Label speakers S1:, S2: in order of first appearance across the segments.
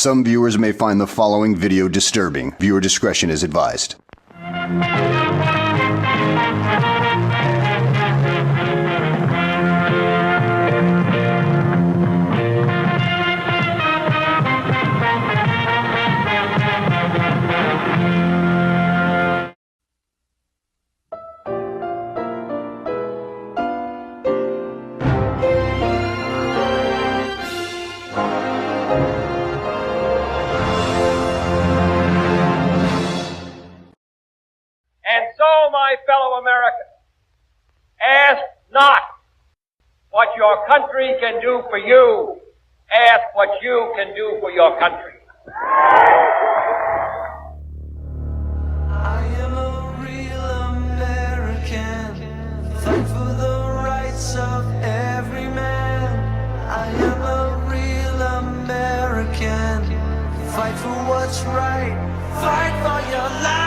S1: Some viewers may find the following video disturbing. Viewer discretion is advised.
S2: My fellow Americans, ask not what your country can do for you, ask what you can do for your country.
S3: I am a real American, fight for the rights of every man. I am a real American, fight for what's right, fight for your life.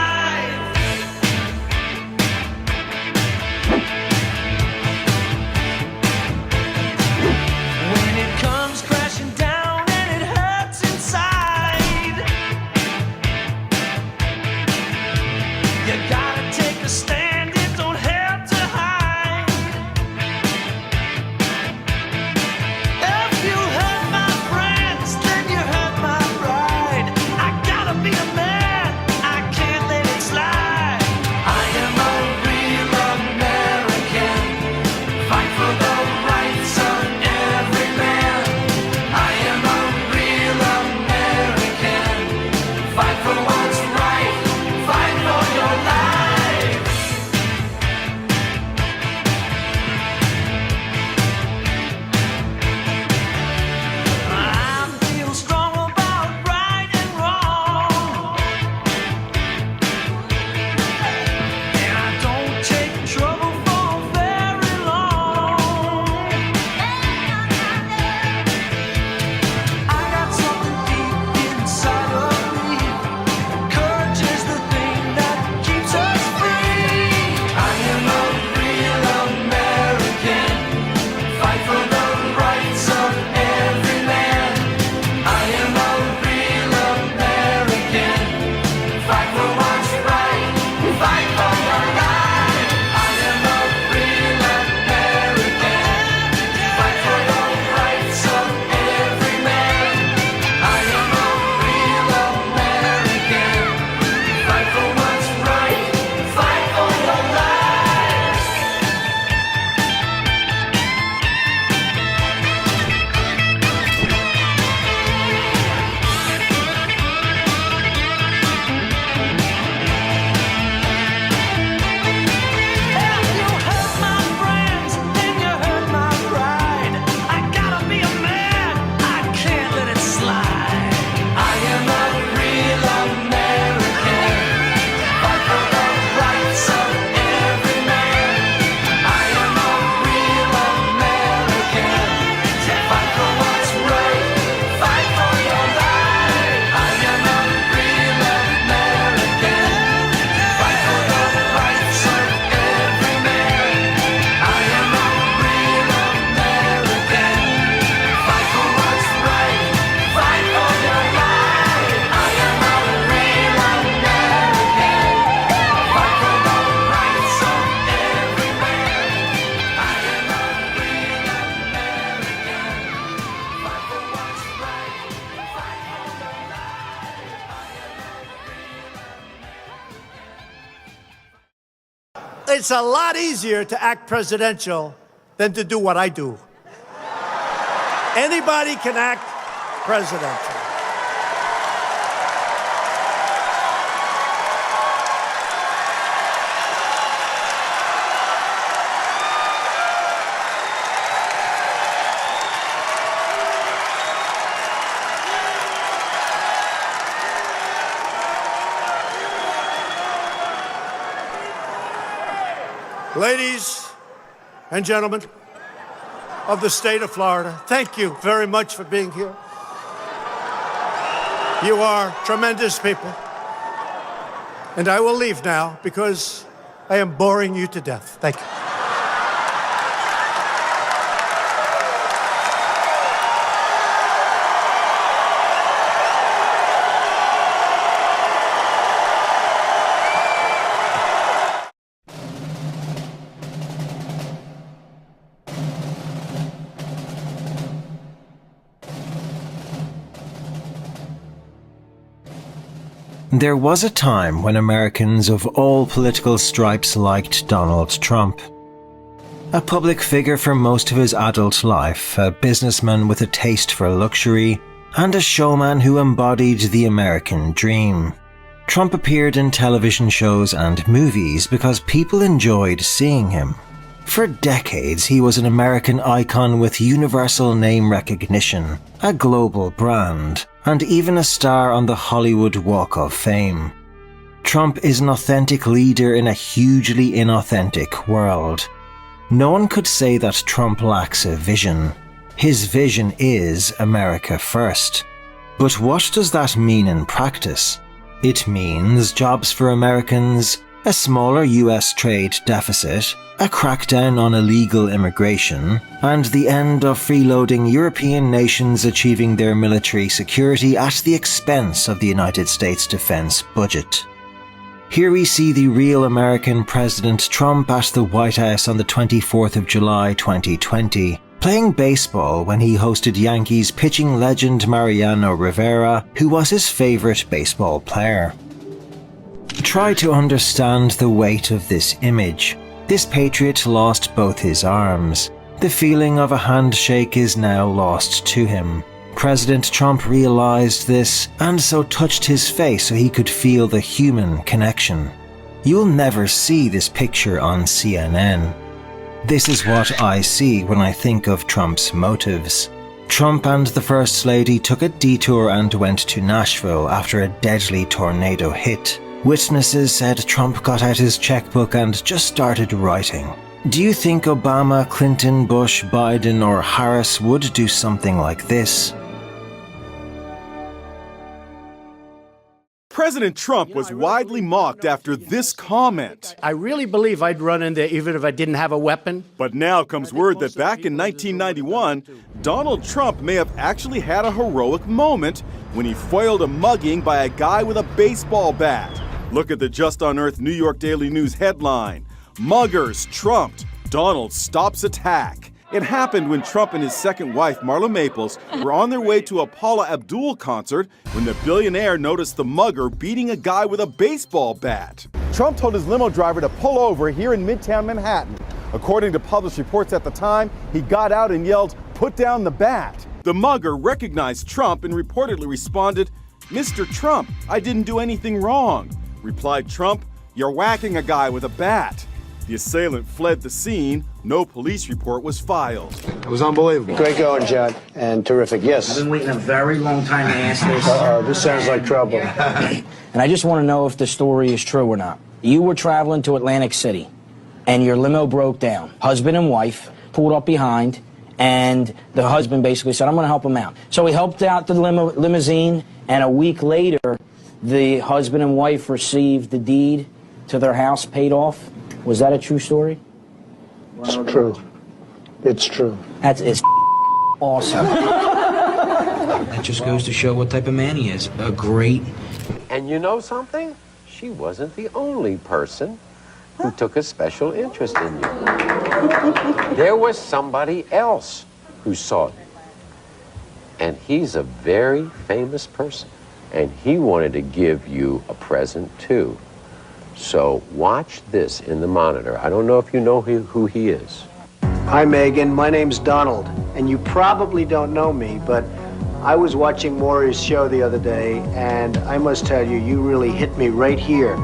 S4: It's a lot easier to act presidential than to do what I do. Anybody can act presidential. Ladies and gentlemen of the state of Florida, thank you very much for being here. You are tremendous people. And I will leave now because I am boring you to death. Thank you.
S5: There was a time when Americans of all political stripes liked Donald Trump. A public figure for most of his adult life, a businessman with a taste for luxury, and a showman who embodied the American dream. Trump appeared in television shows and movies because people enjoyed seeing him. For decades, he was an American icon with universal name recognition, a global brand, and even a star on the Hollywood Walk of Fame. Trump is an authentic leader in a hugely inauthentic world. No one could say that Trump lacks a vision. His vision is America first. But what does that mean in practice? It means jobs for Americans, a smaller US trade deficit, a crackdown on illegal immigration, and the end of freeloading European nations achieving their military security at the expense of the United States defense budget. Here we see the real American President Trump at the White House on the 24th of July 2020, playing baseball when he hosted Yankees pitching legend Mariano Rivera, who was his favorite baseball player. Try to understand the weight of this image. This patriot lost both his arms. The feeling of a handshake is now lost to him. President Trump realized this and so touched his face so he could feel the human connection. You'll never see this picture on CNN. This is what I see when I think of Trump's motives. Trump and the First Lady took a detour and went to Nashville after a deadly tornado hit. Witnesses said Trump got out his checkbook and just started writing. Do you think Obama, Clinton, Bush, Biden, or Harris would do something like this?
S6: President Trump was widely mocked after this comment.
S4: I really believe I'd run in there even if I didn't have a weapon.
S6: But now comes word that back in 1991, Donald Trump may have actually had a heroic moment when he foiled a mugging by a guy with a baseball bat. Look at the Just on Earth New York Daily News headline, "Muggers trumped, Donald stops attack." It happened when Trump and his second wife, Marla Maples, were on their way to a Paula Abdul concert when the billionaire noticed the mugger beating a guy with a baseball bat. Trump told his limo driver to pull over here in Midtown Manhattan. According to published reports at the time, he got out and yelled, "Put down the bat." The mugger recognized Trump and reportedly responded, "Mr. Trump, I didn't do anything wrong." Replied Trump, "You're whacking a guy with a bat." The assailant fled the scene. No police report was filed.
S7: It was unbelievable.
S8: Great going, John, and terrific. Yes.
S9: I've been waiting a very long time to ask this.
S8: This sounds like trouble.
S9: And I just want to know if the story is true or not. You were traveling to Atlantic City, and your limo broke down. Husband and wife pulled up behind, and the husband basically said, "I'm going to help him out." So he helped out the limousine, and a week later, the husband and wife received the deed to their house paid off. Was that a true story?
S8: It's true. It's true.
S9: It's awesome. That just goes to show what type of man he is. A great...
S10: And you know something? She wasn't the only person who took a special interest in you. There was somebody else who saw it. And he's a very famous person. And he wanted to give you a present, too. So watch this in the monitor. I don't know if you know who he is.
S8: Hi, Megan. My name's Donald, and you probably don't know me, but I was watching Maury's show the other day, and I must tell you, you really hit me right here.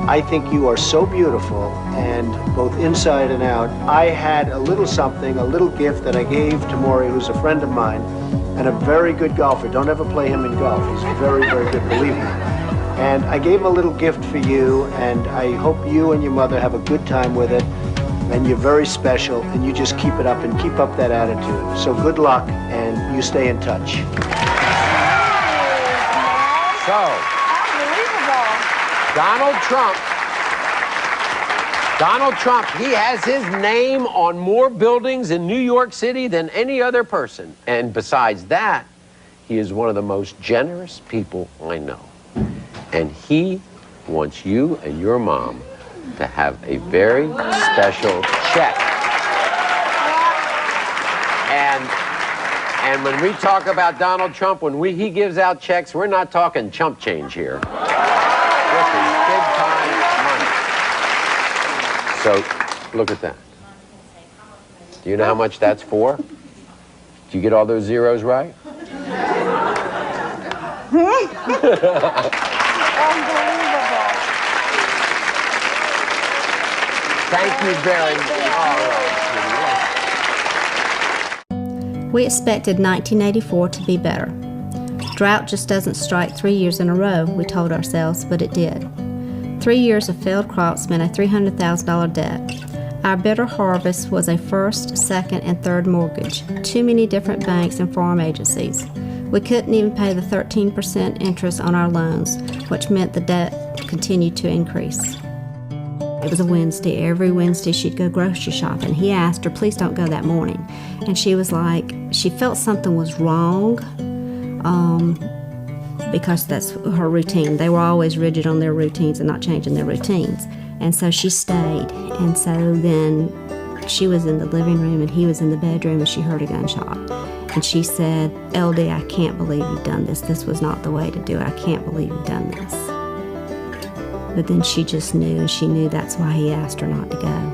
S8: I think you are so beautiful, and both inside and out. I had a little something, a little gift that I gave to Maury, who's a friend of mine, and a very good golfer. Don't ever play him in golf. He's very, very good, believe me. And I gave him a little gift for you, and I hope you and your mother have a good time with it. And you're very special, and you just keep it up and keep up that attitude. So good luck, and you stay in touch.
S10: So, Donald Trump, he has his name on more buildings in New York City than any other person. And besides that, he is one of the most generous people I know. And he wants you and your mom to have a very special check. And when we talk about Donald Trump, when he gives out checks, we're not talking chump change here. This is big time money. So, look at that. Do you know how much that's for? Do you get all those zeros right? Thank you very much.
S7: We expected 1984 to be better. Drought just doesn't strike 3 years in a row, we told ourselves, but it did. 3 years of failed crops meant a $300,000 debt. Our bitter harvest was a first, second, and third mortgage, too many different banks and farm agencies. We couldn't even pay the 13% interest on our loans, which meant the debt continued to increase. It was a Wednesday. Every Wednesday she'd go grocery shopping. He asked her, please don't go that morning. And she was like, she felt something was wrong because that's her routine. They were always rigid on their routines and not changing their routines. And so she stayed. And so then she was in the living room and he was in the bedroom and she heard a gunshot. And she said, LD, I can't believe you've done this. This was not the way to do it. I can't believe you've done this. But then she just knew, and she knew that's why he asked her not to go.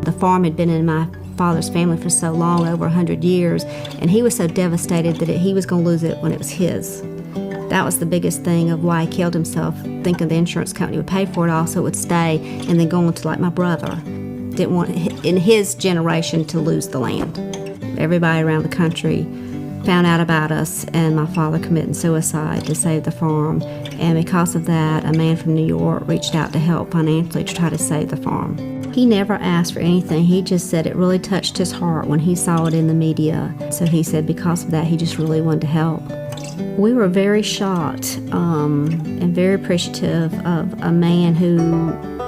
S7: The farm had been in my father's family for so long, over 100 years, and he was so devastated that he was going to lose it when it was his. That was the biggest thing of why he killed himself, thinking the insurance company would pay for it, also it would stay, and then go on to like my brother. Didn't want, in his generation, to lose the land. Everybody around the country found out about us and my father committing suicide to save the farm. And because of that, a man from New York reached out to help financially to try to save the farm. He never asked for anything. He just said it really touched his heart when he saw it in the media. So he said because of that, he just really wanted to help. We were very shocked and very appreciative of a man who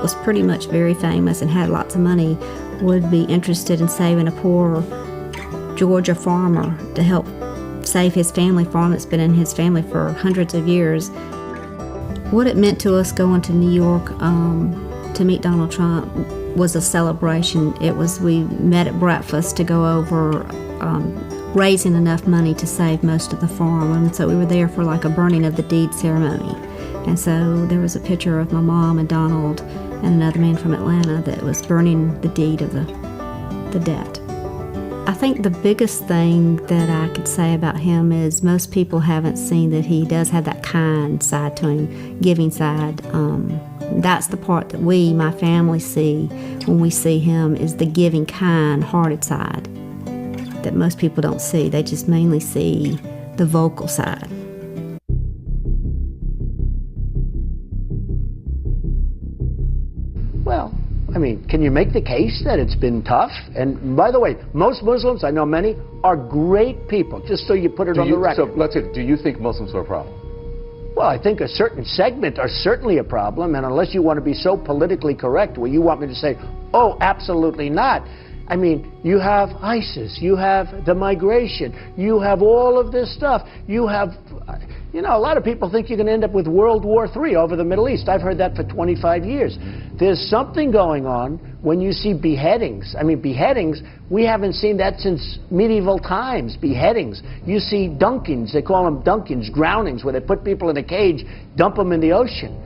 S7: was pretty much very famous and had lots of money would be interested in saving a poor Georgia farmer to help save his family farm that's been in his family for hundreds of years. What it meant to us going to New York to meet Donald Trump was a celebration. We met at breakfast to go over raising enough money to save most of the farm. And so we were there for like a burning of the deed ceremony. And so there was a picture of my mom and Donald and another man from Atlanta that was burning the deed of the debt. I think the biggest thing that I could say about him is most people haven't seen that he does have that kind side to him, giving side. That's the part that we, my family, see when we see him is the giving, kind-hearted side that most people don't see. They just mainly see the vocal side.
S8: Well, I mean, can you make the case that it's been tough? And by the way, most Muslims, I know many, are great people, just so you put it on the record.
S11: So let's say, do you think Muslims are a problem?
S8: Well, I think a certain segment are certainly a problem, and unless you want to be so politically correct where you want me to say, oh, absolutely not. I mean, you have ISIS, you have the migration, you have all of this stuff, you have, you know, a lot of people think you're going to end up with World War III over the Middle East. I've heard that for 25 years. There's something going on when you see beheadings. I mean, beheadings, we haven't seen that since medieval times, beheadings. You see dunkings, they call them dunkings, drownings, where they put people in a cage, dump them in the ocean.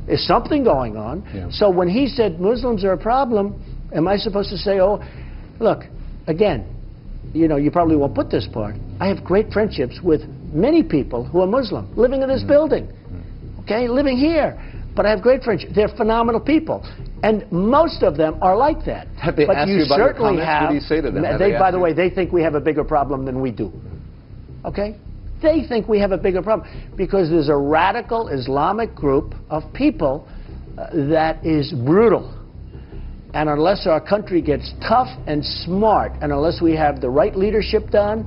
S8: There's something going on. Yeah. So when he said Muslims are a problem, am I supposed to say, oh, look, again, you know, you probably won't put this part. I have great friendships with many people who are Muslim, living in this building, okay, living here. But I have great friendships. They're phenomenal people. And most of them are like that.
S11: Have they asked you about your comments? What do you say to them?
S8: By the way, they think we have a bigger problem than we do. Okay? They think we have a bigger problem because there's a radical Islamic group of people that is brutal. And unless our country gets tough and smart, and unless we have the right leadership done,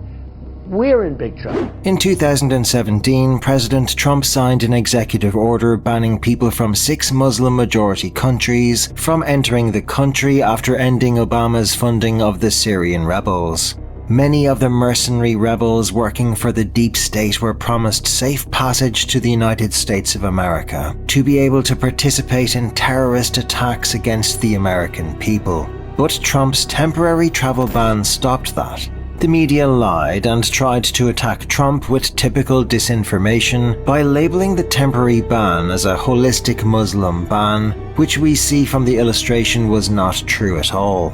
S8: we're in big trouble.
S5: In 2017, President Trump signed an executive order banning people from 6 Muslim-majority countries from entering the country after ending Obama's funding of the Syrian rebels. Many of the mercenary rebels working for the deep state were promised safe passage to the United States of America to be able to participate in terrorist attacks against the American people. But Trump's temporary travel ban stopped that. The media lied and tried to attack Trump with typical disinformation by labeling the temporary ban as a holistic Muslim ban, which we see from the illustration was not true at all.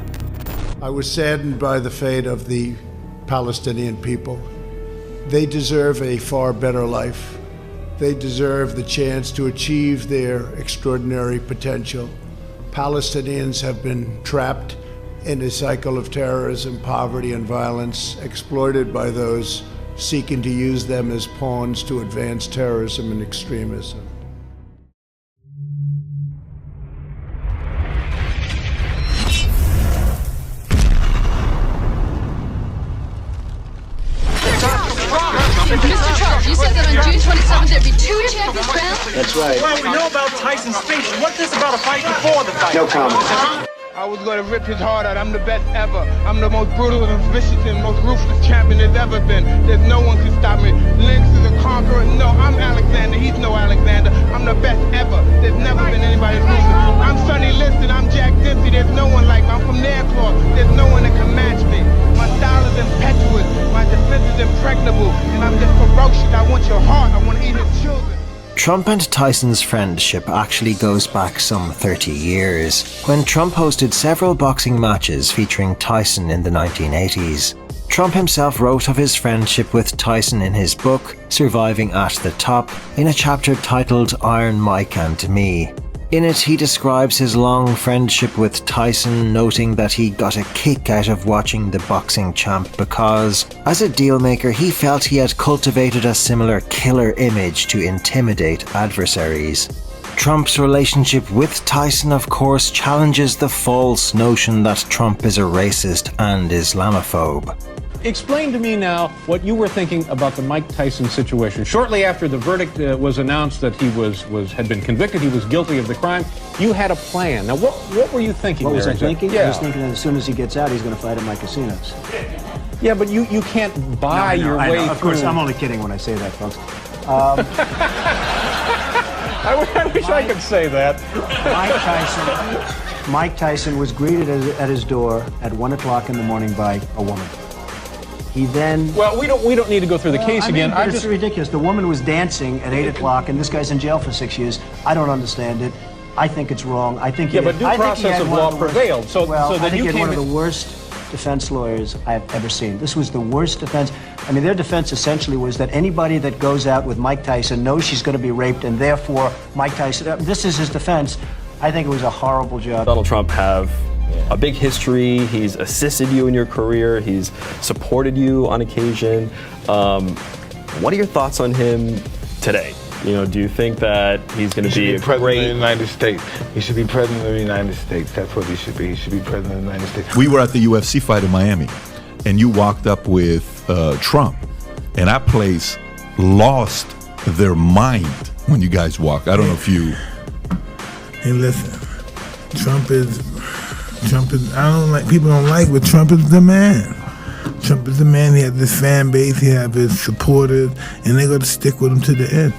S4: I was saddened by the fate of the Palestinian people. They deserve a far better life. They deserve the chance to achieve their extraordinary potential. Palestinians have been trapped in a cycle of terrorism, poverty, and violence, exploited by those seeking to use them as pawns to advance terrorism and extremism.
S12: Mr. Trump, you said that on June 27th there'd be 2 champions rounds?
S8: That's right.
S2: Well, we know about Tyson's speech. What's this about a fight before the fight?
S8: No comment.
S13: I was going to rip his heart out. I'm the best ever. I'm the most brutal and vicious and most ruthless champion there's ever been. There's no one can stop me. Lynx is a conqueror. No, I'm Alexander. He's no Alexander. I'm the best ever. There's never been anybody losing. I'm Sonny Liston. I'm Jack Dempsey. There's no one like me. I'm from Nairclaw. There's no one that can match me. My style is impetuous. My defense is impregnable. And I'm just ferocious. I want your heart. I want to eat your children.
S5: Trump and Tyson's friendship actually goes back some 30 years, when Trump hosted several boxing matches featuring Tyson in the 1980s. Trump himself wrote of his friendship with Tyson in his book, Surviving at the Top, in a chapter titled Iron Mike and Me. In it, he describes his long friendship with Tyson, noting that he got a kick out of watching the boxing champ because, as a dealmaker, he felt he had cultivated a similar killer image to intimidate adversaries. Trump's relationship with Tyson, of course, challenges the false notion that Trump is a racist and Islamophobe.
S14: Explain to me now what you were thinking about the Mike Tyson situation. Shortly after the verdict was announced that he had been convicted, he was guilty of the crime, you had a plan. Now, what were you thinking?
S8: What was I thinking?
S14: Yeah.
S8: I was thinking that as soon as he gets out, he's going to fight at my casinos.
S14: Yeah, but you can't buy your way through.
S8: Of course, I'm only kidding when I say that, folks.
S14: I wish I could say that.
S8: Mike Tyson was greeted at his door at 1 o'clock in the morning by a woman. He then...
S14: Well, we don't need to go through the case again.
S8: It's ridiculous. The woman was dancing at 8 o'clock, and this guy's in jail for 6 years. I don't understand it. I think it's wrong. I think...
S14: Yeah, but due process of law prevailed. So
S8: I think he had one of the worst defense lawyers I've ever seen. This was the worst defense. I mean, their defense essentially was that anybody that goes out with Mike Tyson knows she's going to be raped, and therefore Mike Tyson... This is his defense. I think it was a horrible job.
S15: Donald Trump have a big history. He's assisted you in your career. He's supported you on occasion. What are your thoughts on him today? You know, do you think that he's going to be a
S16: president
S15: great...
S16: of the United States? He should be president of the United States. That's what he should be. He should be president of the United States.
S17: We were at the UFC fight in Miami, and you walked up with Trump, and that place lost their mind when you guys walked. I don't know if you...
S16: Hey, listen, Trump is, I don't like, people don't like, but Trump is the man. Trump is the man. He has this fan base, he has his supporters, and they're going to stick with him to the end.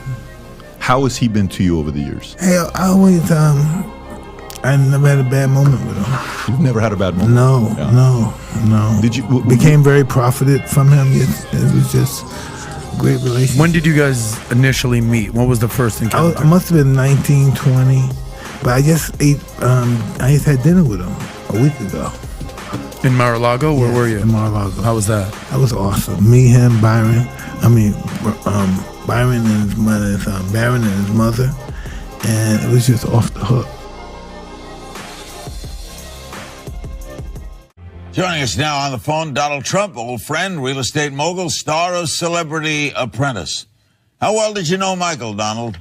S17: How has he been to you over the years?
S16: Hey, I always, I never had a bad moment with him.
S17: You've never had a bad moment?
S16: No.
S17: Did you?
S16: Became very profited from him. It was just great relationship.
S18: When did you guys initially meet? What was the first encounter?
S16: I must have been 19, 20. But I just had dinner with him a week ago.
S18: In Mar-a-Lago? Where were you?
S16: In Mar-a-Lago.
S18: How was that?
S16: That was awesome. Me, him, Byron. Byron and his mother, Barron and his mother. And it was just off the hook.
S19: Joining us now on the phone, Donald Trump, old friend, real estate mogul, star of Celebrity Apprentice. How well did you know Michael, Donald?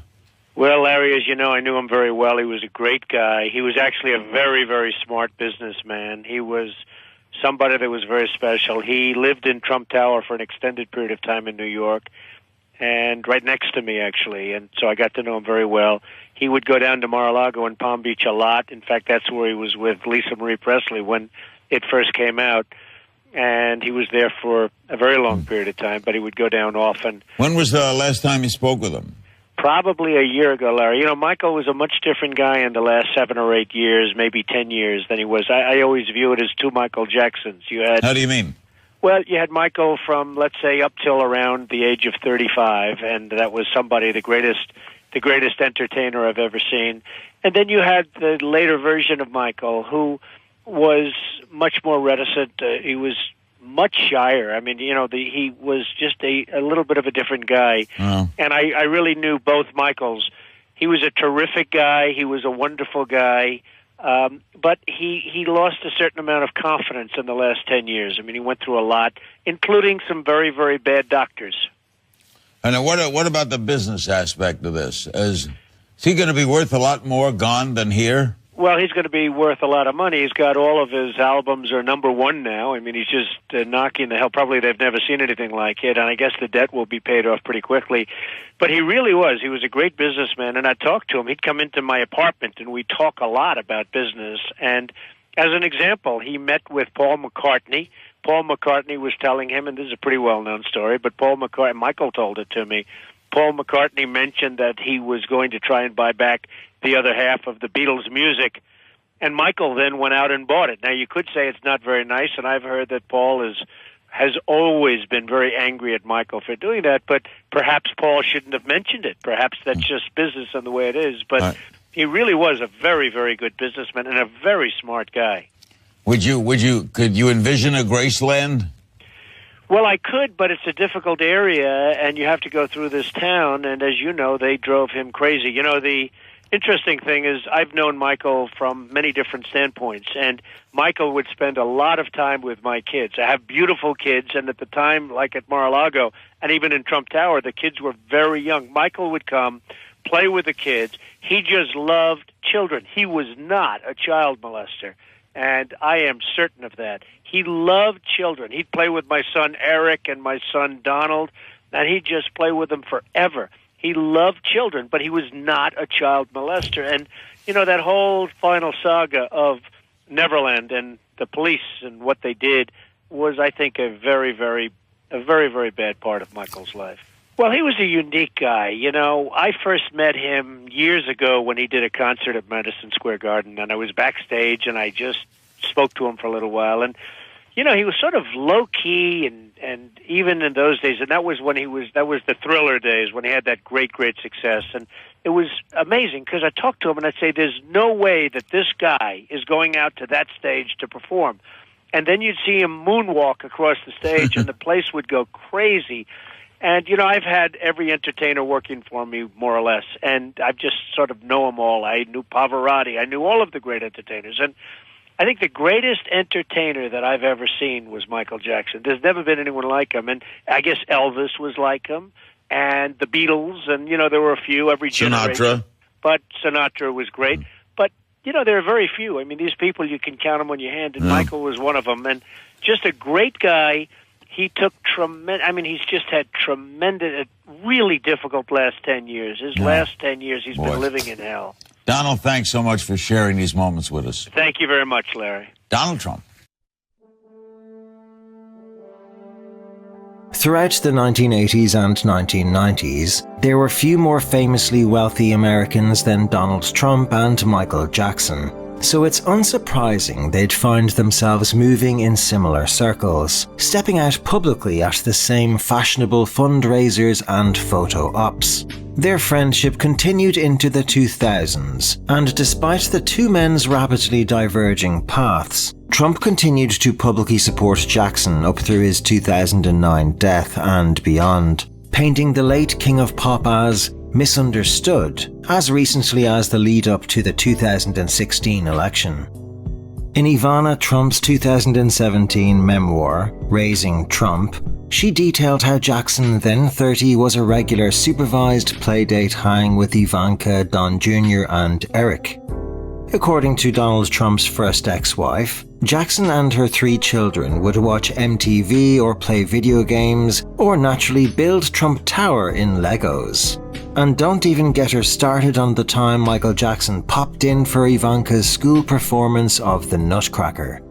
S20: Well, Larry, as you know, I knew him very well. He was a great guy. He was actually a very, very smart businessman. He was somebody that was very special. He lived in Trump Tower for an extended period of time in New York, and right next to me, actually, and so I got to know him very well. He would go down to Mar-a-Lago and Palm Beach a lot. In fact, that's where he was with Lisa Marie Presley when it first came out, and he was there for a very long period of time, but he would go down often.
S19: When was the last time you spoke with him?
S20: Probably a year ago, Larry. You know, Michael was a much different guy in the last 7 or 8 years, maybe 10 years than he was. I always view it as two Michael Jacksons.
S19: How do you mean?
S20: Well, you had Michael from, let's say, up till around the age of 35, and that was somebody, the greatest entertainer I've ever seen. And then you had the later version of Michael, who was much more reticent. He was much shyer. I mean, you know, he was just a little bit of a different guy.
S19: Oh.
S20: And I really knew both Michaels. He was a terrific guy. He was a wonderful guy. But he lost a certain amount of confidence in the last 10 years. I mean, he went through a lot, including some very, very bad doctors.
S19: And what about the business aspect of this? Is he going to be worth a lot more gone than here?
S20: Well, he's going to be worth a lot of money. He's got all of his albums are #1 now. I mean, he's just knocking the hell. Probably they've never seen anything like it, and I guess the debt will be paid off pretty quickly. But he really was. He was a great businessman, and I talked to him. He'd come into my apartment, and we talk a lot about business. And as an example, he met with Paul McCartney. Paul McCartney was telling him, and this is a pretty well-known story, but Michael told it to me. Paul McCartney mentioned that he was going to try and buy back the other half of the Beatles' music, and Michael then went out and bought it. Now, you could say it's not very nice, and I've heard that Paul has always been very angry at Michael for doing that, but perhaps Paul shouldn't have mentioned it. Perhaps that's just business and the way it is, but he really was a very, very good businessman and a very smart guy.
S19: Could you envision a Graceland?
S20: Well, I could, but it's a difficult area, and you have to go through this town, and as you know, they drove him crazy. You know, the interesting thing is I've known Michael from many different standpoints, and Michael would spend a lot of time with my kids. I have beautiful kids, and at the time, like at Mar-a-Lago, and even in Trump Tower, the kids were very young. Michael would come, play with the kids. He just loved children. He was not a child molester, and I am certain of that. He loved children. He'd play with my son Eric and my son Donald, and he'd just play with them forever. He loved children, but he was not a child molester. And, you know, that whole final saga of Neverland and the police and what they did was, I think, a very, very bad part of Michael's life. Well, he was a unique guy. You know, I first met him years ago when he did a concert at Madison Square Garden, and I was backstage, and I just spoke to him for a little while. And, you know, he was sort of low-key, and even in those days, and that was the Thriller days, when he had that great success. And it was amazing, because I talked to him, and I'd say, there's no way that this guy is going out to that stage to perform. And then you'd see him moonwalk across the stage, and the place would go crazy. And, you know, I've had every entertainer working for me, more or less, and I've just sort of know them all. I knew Pavarotti. I knew all of the great entertainers. And I think the greatest entertainer that I've ever seen was Michael Jackson. There's never been anyone like him. And I guess Elvis was like him, and the Beatles, and, you know, there were a few every generation.
S19: Sinatra.
S20: But Sinatra was great. But, you know, there are very few. I mean, these people, you can count them on your hand, and Michael was one of them. And just a great guy. He took he's just had tremendous, really difficult last 10 years. His last 10 years, he's been living in hell.
S19: Donald, thanks so much for sharing these moments with us.
S20: Thank you very much, Larry.
S19: Donald Trump.
S5: Throughout the 1980s and 1990s, there were few more famously wealthy Americans than Donald Trump and Michael Jackson. So it's unsurprising they'd find themselves moving in similar circles, stepping out publicly at the same fashionable fundraisers and photo ops. Their friendship continued into the 2000s, and despite the two men's rapidly diverging paths, Trump continued to publicly support Jackson up through his 2009 death and beyond, painting the late King of Pop as misunderstood as recently as the lead-up to the 2016 election. In Ivana Trump's 2017 memoir, Raising Trump, she detailed how Jackson, then 30, was a regular supervised playdate hang with Ivanka, Don Jr. and Eric. According to Donald Trump's first ex-wife, Jackson and her 3 children would watch MTV or play video games, or naturally build Trump Tower in Legos. And don't even get her started on the time Michael Jackson popped in for Ivanka's school performance of The Nutcracker.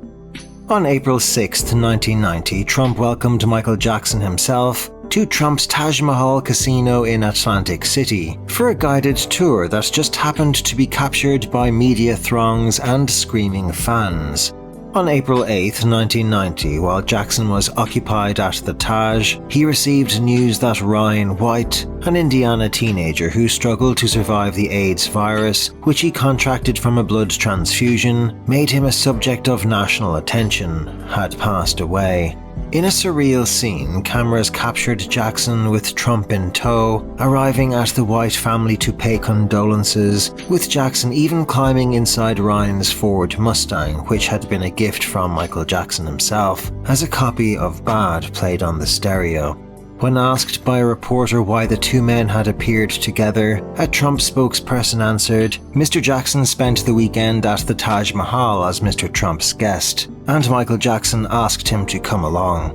S5: On April 6, 1990, Trump welcomed Michael Jackson himself to Trump's Taj Mahal casino in Atlantic City for a guided tour that just happened to be captured by media throngs and screaming fans. On April 8, 1990, while Jackson was occupied at the Taj, he received news that Ryan White, an Indiana teenager who struggled to survive the AIDS virus, which he contracted from a blood transfusion, made him a subject of national attention, had passed away. In a surreal scene, cameras captured Jackson with Trump in tow, arriving at the White family to pay condolences, with Jackson even climbing inside Ryan's Ford Mustang, which had been a gift from Michael Jackson himself, as a copy of Bad played on the stereo. When asked by a reporter why the two men had appeared together, a Trump spokesperson answered, "Mr. Jackson spent the weekend at the Taj Mahal as Mr. Trump's guest, and Michael Jackson asked him to come along."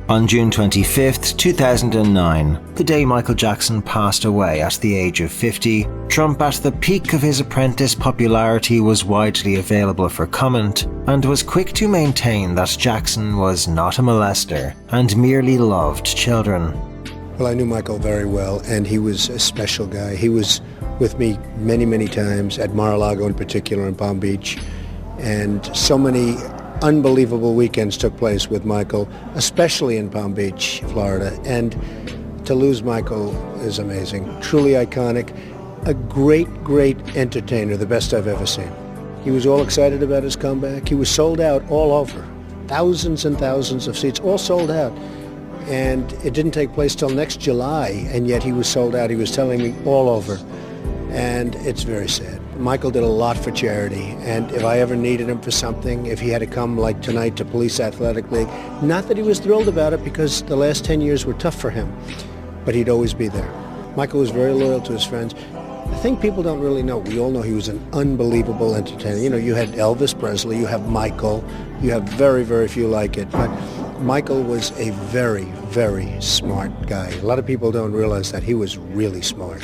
S5: On June 25, 2009, the day Michael Jackson passed away at the age of 50, Trump, at the peak of his apprentice popularity, was widely available for comment and was quick to maintain that Jackson was not a molester and merely loved children.
S4: Well, I knew Michael very well, and he was a special guy. He was with me many, many times, at Mar-a-Lago in particular, in Palm Beach, and so many unbelievable weekends took place with Michael, especially in Palm Beach, Florida. And to lose Michael is amazing. Truly iconic. A great, great entertainer, the best I've ever seen. He was all excited about his comeback. He was sold out all over. Thousands and thousands of seats, all sold out. And it didn't take place till next July, and yet he was sold out. He was telling me all over. And it's very sad. Michael did a lot for charity, and if I ever needed him for something, if he had to come like tonight to Police Athletic League, not that he was thrilled about it because the last 10 years were tough for him, but he'd always be there. Michael was very loyal to his friends. I think people don't really know. We all know he was an unbelievable entertainer. You know, you had Elvis Presley, you have Michael, you have very, very few like it, but Michael was a very, very smart guy. A lot of people don't realize that he was really smart.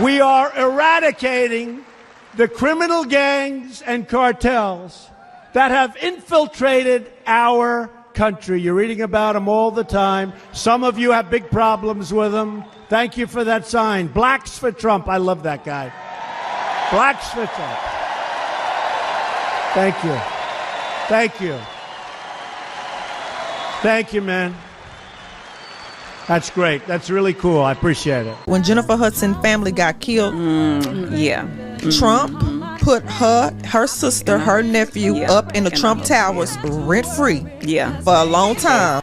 S21: We are eradicating the criminal gangs and cartels that have infiltrated our country. You're reading about them all the time. Some of you have big problems with them. Thank you for that sign. Blacks for Trump. I love that guy. Blacks for Trump. Thank you. Thank you. Thank you, man. That's great. That's really cool. I appreciate it.
S22: When Jennifer Hudson's family got killed, Trump put her sister, her nephew up in the Trump Towers rent-free for a long time.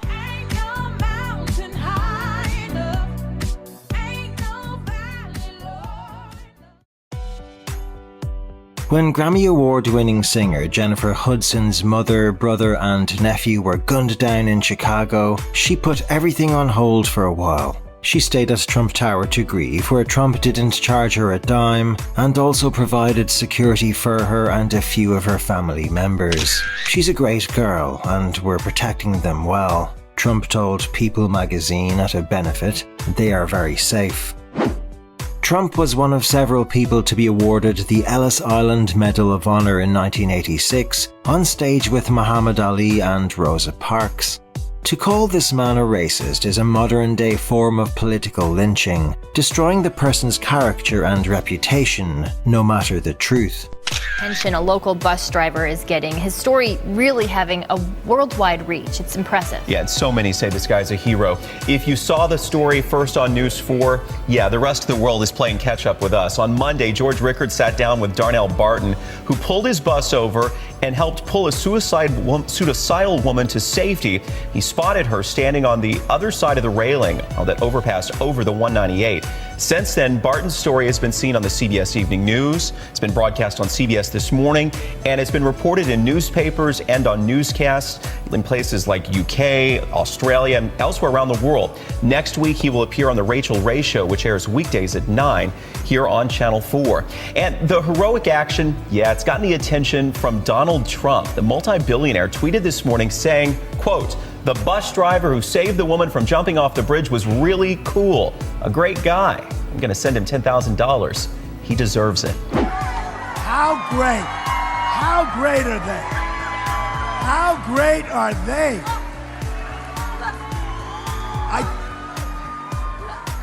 S5: When Grammy Award-winning singer Jennifer Hudson's mother, brother and nephew were gunned down in Chicago, she put everything on hold for a while. She stayed at Trump Tower to grieve, where Trump didn't charge her a dime and also provided security for her and a few of her family members. She's a great girl and we're protecting them well. Trump told People magazine at a benefit, "They are very safe." Trump was one of several people to be awarded the Ellis Island Medal of Honor in 1986, on stage with Muhammad Ali and Rosa Parks. To call this man a racist is a modern-day form of political lynching, destroying the person's character and reputation, no matter the truth.
S23: Attention a local bus driver is getting. His story really having a worldwide reach. It's impressive.
S24: Yeah, and so many say this guy's a hero. If you saw the story first on News 4, the rest of the world is playing catch up with us. On Monday, George Rickard sat down with Darnell Barton, who pulled his bus over and helped pull a suicidal woman to safety. He spotted her standing on the other side of the railing on that overpass over the 198. Since then, Barton's story has been seen on the CBS Evening News. It's been broadcast on CBS This Morning, and it's been reported in newspapers and on newscasts in places like UK, Australia, and elsewhere around the world. Next week, he will appear on The Rachel Ray Show, which airs weekdays at 9 here on Channel 4. And the heroic action, it's gotten the attention from Donald Trump. The multi-billionaire tweeted this morning saying, quote, "The bus driver who saved the woman from jumping off the bridge was really cool. A great guy. I'm going to send him $10,000. He deserves it."
S21: How great are they? How great are they?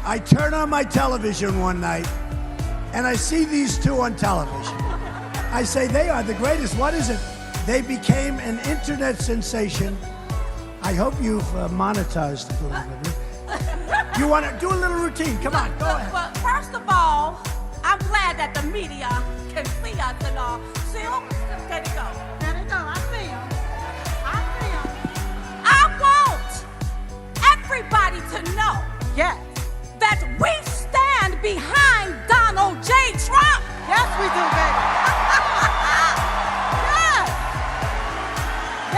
S21: I turn on my television one night and I see these two on television. I say, they are the greatest. What is it? They became an internet sensation. I hope you've monetized it a little bit. You want to do a little routine? Come on, go ahead.
S1: Well, first of all, I'm glad that the media can see us and all. Silk, can it go? Can it go? I see him. I want everybody to know, that we stand behind Donald J. Trump. Yes, we do, baby.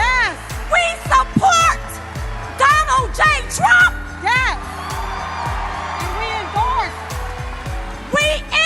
S1: Yes. We support Donald J. Trump. Yes. And we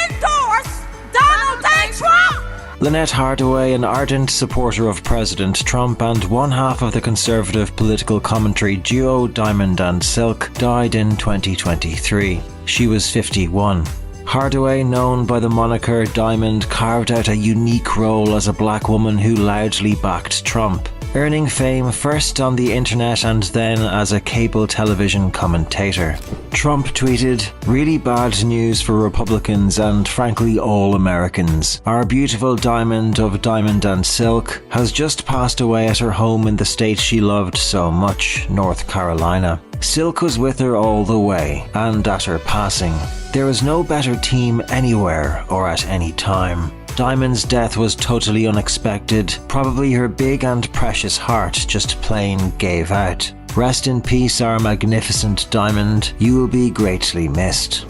S1: endorse Donald J. Trump.
S5: Lynette Hardaway, an ardent supporter of President Trump and one half of the conservative political commentary duo Diamond and Silk, died in 2023. She was 51. Hardaway, known by the moniker Diamond, carved out a unique role as a black woman who loudly backed Trump, earning fame first on the internet and then as a cable television commentator. Trump tweeted, "Really bad news for Republicans and frankly all Americans. Our beautiful Diamond of Diamond and Silk has just passed away at her home in the state she loved so much, North Carolina. Silk was with her all the way, and at her passing. There was no better team anywhere or at any time. Diamond's death was totally unexpected. Probably her big and precious heart just plain gave out. Rest in peace, our magnificent Diamond. You will be greatly missed."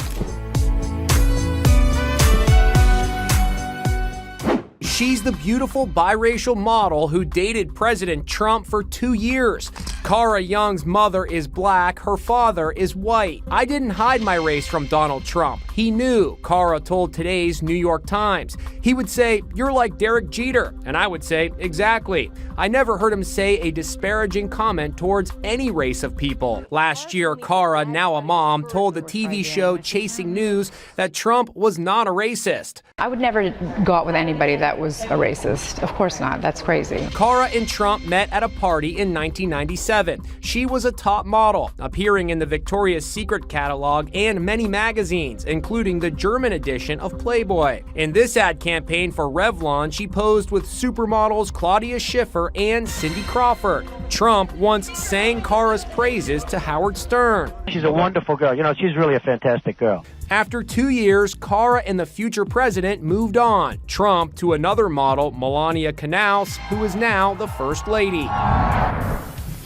S3: She's the beautiful biracial model who dated President Trump for 2 years. Cara Young's mother is black, her father is white. "I didn't hide my race from Donald Trump. He knew," Cara told today's New York Times. "He would say, 'You're like Derek Jeter,' and I would say, 'Exactly.' I never heard him say a disparaging comment towards any race of people." Last year, Cara, now a mom, told the TV show Chasing News that Trump was not a racist.
S6: "I would never go out with anybody that was a racist. Of course not. That's crazy."
S3: Cara and Trump met at a party in 1997. She was a top model, appearing in the Victoria's Secret catalog and many magazines, including the German edition of Playboy. In this ad campaign for Revlon, she posed with supermodels Claudia Schiffer and Cindy Crawford. Trump once sang Cara's praises to Howard Stern.
S9: "She's a wonderful girl. She's really a fantastic girl."
S3: After 2 years, Cara and the future president moved on. Trump to another model, Melania Canals, who is now the First Lady.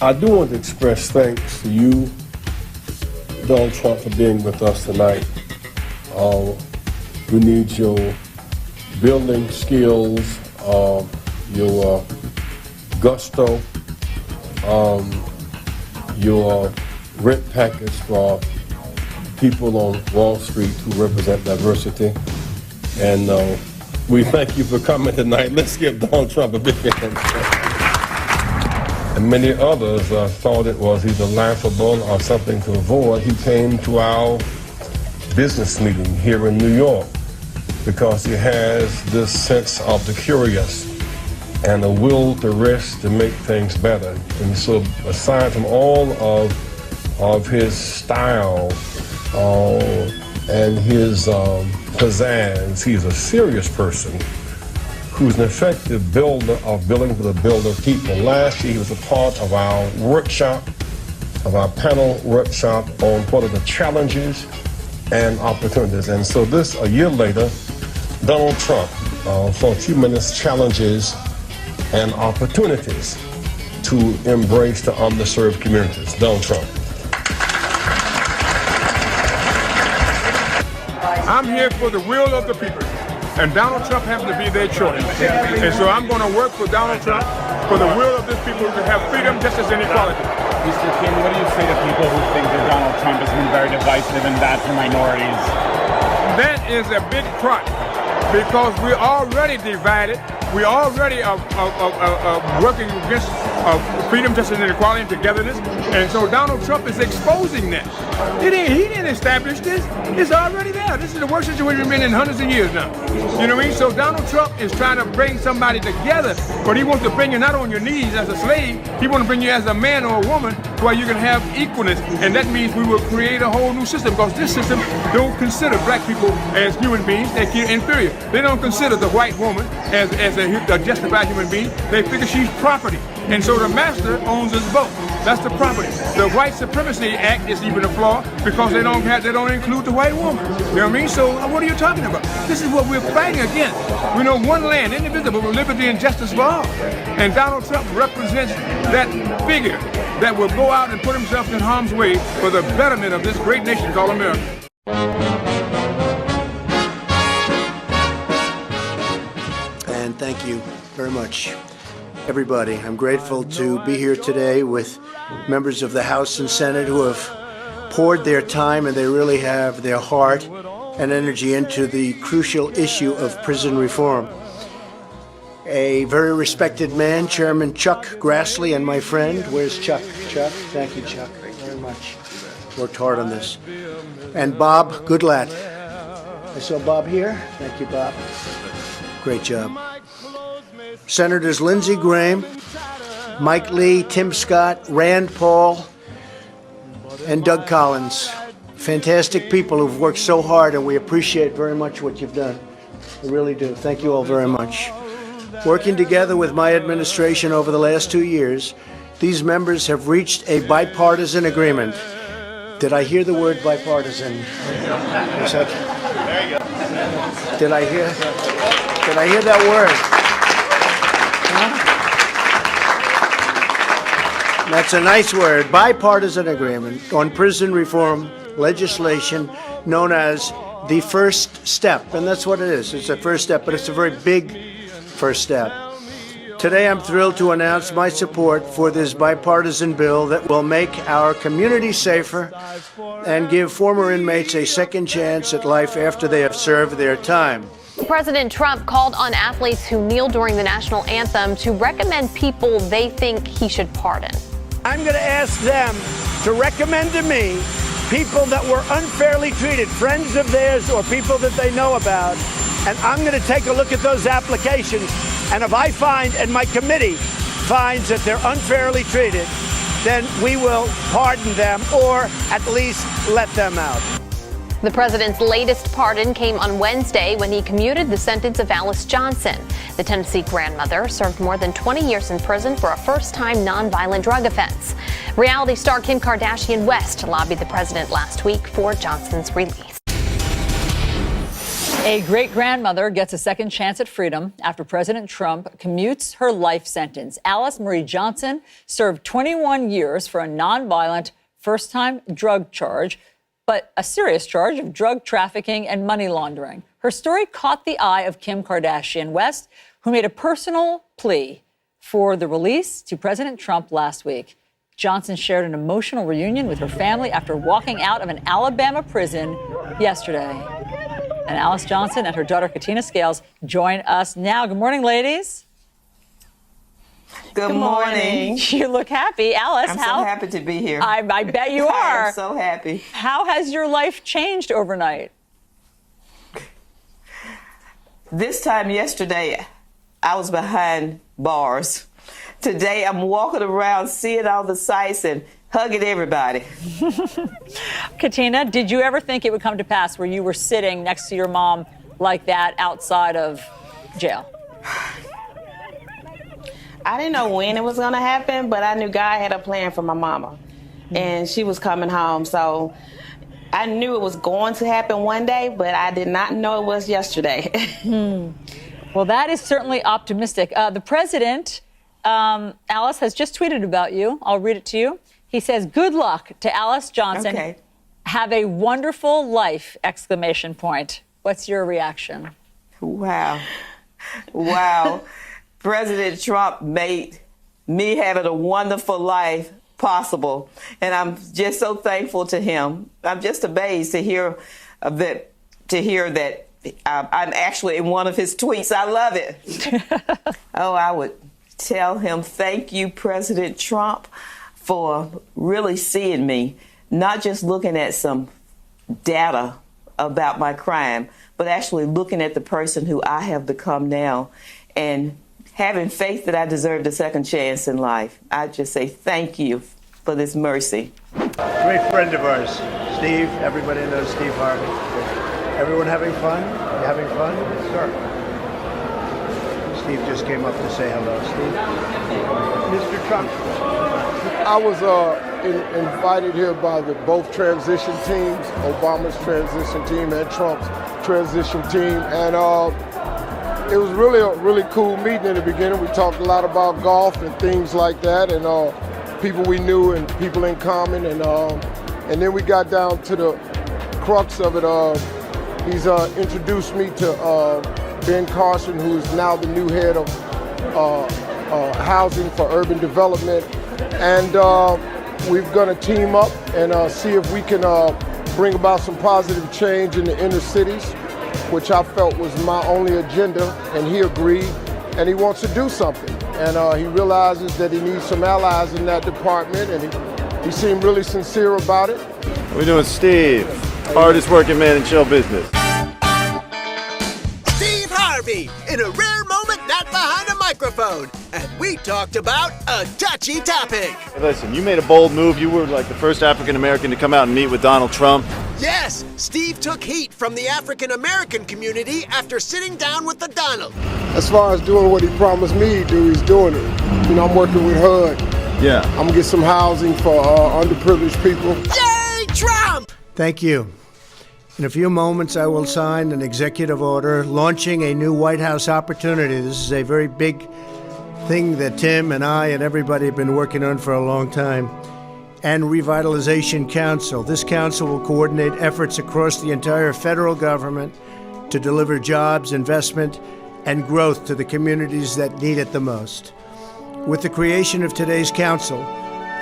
S25: I do want to express thanks to you, Donald Trump, for being with us tonight. We need your building skills, your gusto, your rent package for people on Wall Street who represent diversity. And we thank you for coming tonight. Let's give Donald Trump a big hand. And many others thought it was either laughable or something to avoid. He came to our business meeting here in New York because he has this sense of the curious and a will to risk to make things better. And so aside from all of his style and his pizzazz, he's a serious person who's an effective builder of building for the builder people. Last year he was a part of our workshop, of our panel workshop on what are the challenges and opportunities. And so a year later, Donald Trump, for a few minutes, challenges and opportunities to embrace the underserved communities. Donald Trump.
S2: I'm here for the will of the people, and Donald Trump happens to be their choice. And so I'm going to work for Donald Trump, for the will of this people to have freedom, justice, and equality.
S7: Mr. King, what do you say to people who think that Donald Trump has been very divisive and bad for minorities?
S2: That is a big front, because we're already divided. We already are working against freedom, justice, and equality and togetherness. And so Donald Trump is exposing that. He didn't establish this. It's already there. This is the worst situation we've been in hundreds of years now. You know what I mean? So Donald Trump is trying to bring somebody together, but he wants to bring you not on your knees as a slave. He wants to bring you as a man or a woman where you can have equalness. And that means we will create a whole new system, because this system don't consider black people as human beings. They're inferior. They don't consider the white woman as a justified human being. They figure she's property. And so the master owns us both. That's the property. The White Supremacy Act is even a flaw, because they don't include the white woman. You know what I mean? So what are you talking about? This is what we're fighting against. We know one land, indivisible, with liberty and justice for all. And Donald Trump represents that figure that will go out and put himself in harm's way for the betterment of this great nation called America.
S8: And thank you very much, everybody. I'm grateful to be here today with members of the House and Senate who have poured their time, and they really have their heart and energy into the crucial issue of prison reform. A very respected man, Chairman Chuck Grassley, and my friend, where's Chuck? Chuck, thank you, Chuck, very much. Worked hard on this. And Bob Goodlatte. I saw Bob here. Thank you, Bob. Great job. Senators Lindsey Graham, Mike Lee, Tim Scott, Rand Paul, and Doug Collins. Fantastic people who've worked so hard, and we appreciate very much what you've done. We really do. Thank you all very much. Working together with my administration over the last 2 years, these members have reached a bipartisan agreement. Did I hear the word bipartisan? There you go. Did I hear that word? That's a nice word. Bipartisan agreement on prison reform legislation known as the first step. And that's what it is. It's a first step, but it's a very big first step. Today, I'm thrilled to announce my support for this bipartisan bill that will make our community safer and give former inmates a second chance at life after they have served their time.
S10: President Trump called on athletes who kneel during the national anthem to recommend people they think he should pardon.
S21: I'm going to ask them to recommend to me people that were unfairly treated, friends of theirs or people that they know about, and I'm going to take a look at those applications, and if I find, and my committee finds that they're unfairly treated, then we will pardon them or at least let them out.
S10: The president's latest pardon came on Wednesday when he commuted the sentence of Alice Johnson. The Tennessee grandmother served more than 20 years in prison for a first-time nonviolent drug offense. Reality star Kim Kardashian West lobbied the president last week for Johnson's release.
S11: A great-grandmother gets a second chance at freedom after President Trump commutes her life sentence. Alice Marie Johnson served 21 years for a nonviolent first-time drug charge, but a serious charge of drug trafficking and money laundering. Her story caught the eye of Kim Kardashian West, who made a personal plea for the release to President Trump last week. Johnson shared an emotional reunion with her family after walking out of an Alabama prison yesterday. And Alice Johnson and her daughter Katina Scales join us now. Good morning, ladies.
S12: Good morning.
S11: You look happy. Alice,
S12: I'm so happy to be here.
S11: I bet you are.
S12: I'm so happy.
S11: How has your life changed overnight?
S12: This time yesterday, I was behind bars. Today, I'm walking around, seeing all the sights and hugging everybody.
S11: Katina, did you ever think it would come to pass where you were sitting next to your mom like that outside of jail?
S12: I didn't know when it was going to happen, but I knew God had a plan for my mama. And she was coming home. So I knew it was going to happen one day, but I did not know it was yesterday.
S11: Well, that is certainly optimistic. The president, Alice, has just tweeted about you. I'll read it to you. He says, "Good luck to Alice Johnson.
S12: Okay.
S11: Have a wonderful life!" ! What's your reaction?
S12: Wow. Wow. President Trump made me having a wonderful life possible. And I'm just so thankful to him. I'm just amazed to hear that I'm actually in one of his tweets. I love it. Oh, I would tell him, thank you, President Trump, for really seeing me, not just looking at some data about my crime, but actually looking at the person who I have become now and having faith that I deserved a second chance in life. I just say thank you for this mercy.
S8: Great friend of ours, Steve. Everybody knows Steve Harvey. Everyone having fun? You having fun? Sure. Steve just came up to say hello. Steve? Mr. Trump.
S13: I was invited here by both transition teams, Obama's transition team and Trump's transition team, and it was really a really cool meeting in the beginning. We talked a lot about golf and things like that, and people we knew and people in common, and then we got down to the crux of it. He's introduced me to Ben Carson, who is now the new head of housing for urban development, and we're going to team up and see if we can bring about some positive change in the inner cities, which I felt was my only agenda, and he agreed, and he wants to do something. And he realizes that he needs some allies in that department, and he seemed really sincere about it.
S14: How we doing, Steve? Hardest working man in show business.
S15: Steve Harvey, in a rare moment not behind a microphone, and we talked about a touchy topic.
S14: Hey, listen, you made a bold move. You were like the first African American to come out and meet with Donald Trump.
S15: Yes, Steve took heat from the African American community after sitting down with the Donald.
S13: As far as doing what he promised me he'd do, he's doing it. You know, I'm working with HUD.
S14: Yeah.
S13: I'm gonna get some housing for underprivileged people.
S15: Yay, Trump!
S8: Thank you. In a few moments, I will sign an executive order launching a new White House opportunity. This is a very big thing that Tim and I and everybody have been working on for a long time. And Revitalization Council. This council will coordinate efforts across the entire federal government to deliver jobs, investment, and growth to the communities that need it the most. With the creation of today's council,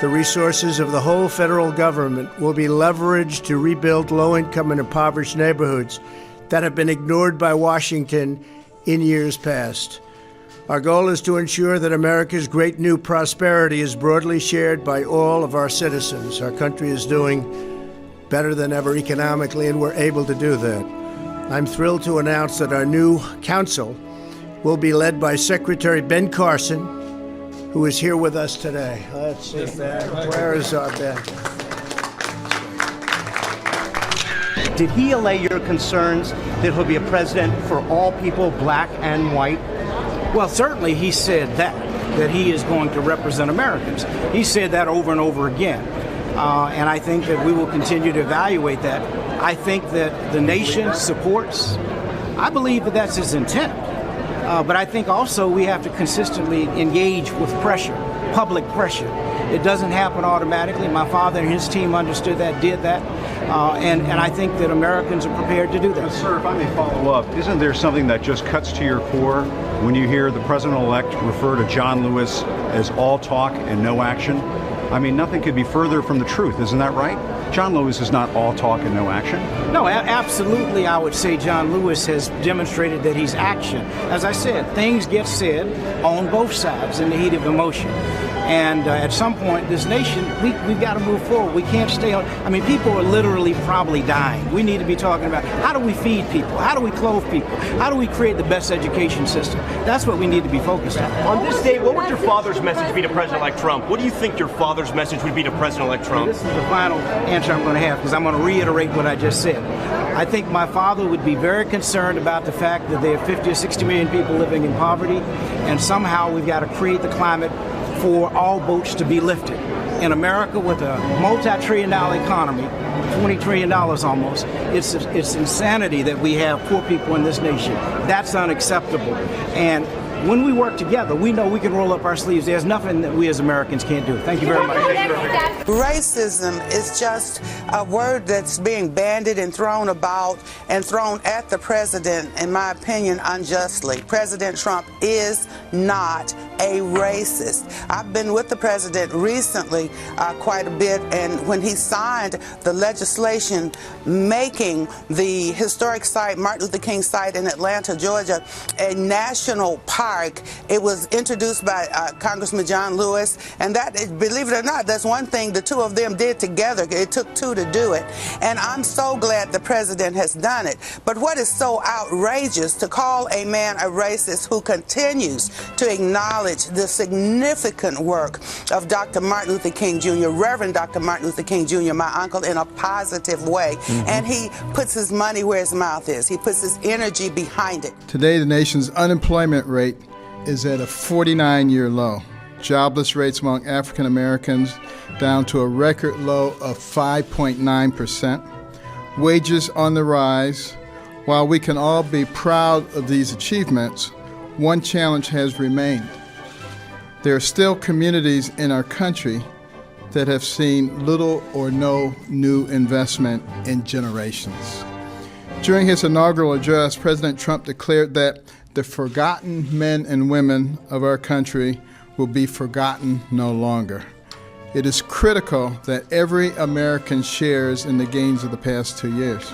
S8: the resources of the whole federal government will be leveraged to rebuild low-income and impoverished neighborhoods that have been ignored by Washington in years past. Our goal is to ensure that America's great new prosperity is broadly shared by all of our citizens. Our country is doing better than ever economically, and we're able to do that. I'm thrilled to announce that our new council will be led by Secretary Ben Carson, who is here with us today. Let's see, Ben. Where is our Ben?
S17: Did he allay your concerns that he'll be a president for all people, black and white?
S18: Well, certainly he said that he is going to represent Americans. He said that over and over again. And I think that we will continue to evaluate that. I think that the nation supports, I believe that that's his intent. But I think also we have to consistently engage with pressure, public pressure. It doesn't happen automatically. My father and his team understood that, did that. And I think that Americans are prepared to do that.
S26: Sir, if I may follow up, isn't there something that just cuts to your core when you hear the president-elect refer to John Lewis as all talk and no action? I mean, nothing could be further from the truth, isn't that right? John Lewis is not all talk and no action.
S18: No, absolutely, I would say John Lewis has demonstrated that he's action. As I said, things get said on both sides in the heat of emotion. And at some point, this nation, we've got to move forward. We can't stay on. I mean, people are literally probably dying. We need to be talking about how do we feed people? How do we clothe people? How do we create the best education system? That's what we need to be focused on.
S27: On this day, what would your father's message be to President-elect Trump? What do you think your father's message would be to President-elect Trump?
S18: This is the final answer I'm going to have because I'm going to reiterate what I just said. I think my father would be very concerned about the fact that there are 50 or 60 million people living in poverty, and somehow we've got to create the climate for all boats to be lifted. in America with a multi-trillion-dollar economy, $20 trillion almost, it's insanity that we have poor people in this nation. That's unacceptable. And when we work together, we know we can roll up our sleeves. There's nothing that we as Americans can't do. Thank you very much.
S4: Racism is just a word that's being bandied and thrown about and thrown at the president, in my opinion, unjustly. President Trump is not a racist. I've been with the president recently quite a bit, and when he signed the legislation making the historic site, Martin Luther King site in Atlanta, Georgia, a national park, it was introduced by Congressman John Lewis, and that, believe it or not, that's one thing the two of them did together. It took two to do it, and I'm so glad the president has done it. But what is so outrageous to call a man a racist who continues to acknowledge the significant work of Dr. Martin Luther King Jr., Reverend Dr. Martin Luther King Jr., my uncle, in a positive way. And he puts his money where his mouth is. He puts his energy behind it.
S16: Today, the nation's unemployment rate is at a 49-year low. Jobless rates among African Americans down to a record low of 5.9%. Wages on the rise. While we can all be proud of these achievements, one challenge has remained. There are still communities in our country that have seen little or no new investment in generations. During his inaugural address, President Trump declared that the forgotten men and women of our country will be forgotten no longer. It is critical that every American shares in the gains of the past 2 years.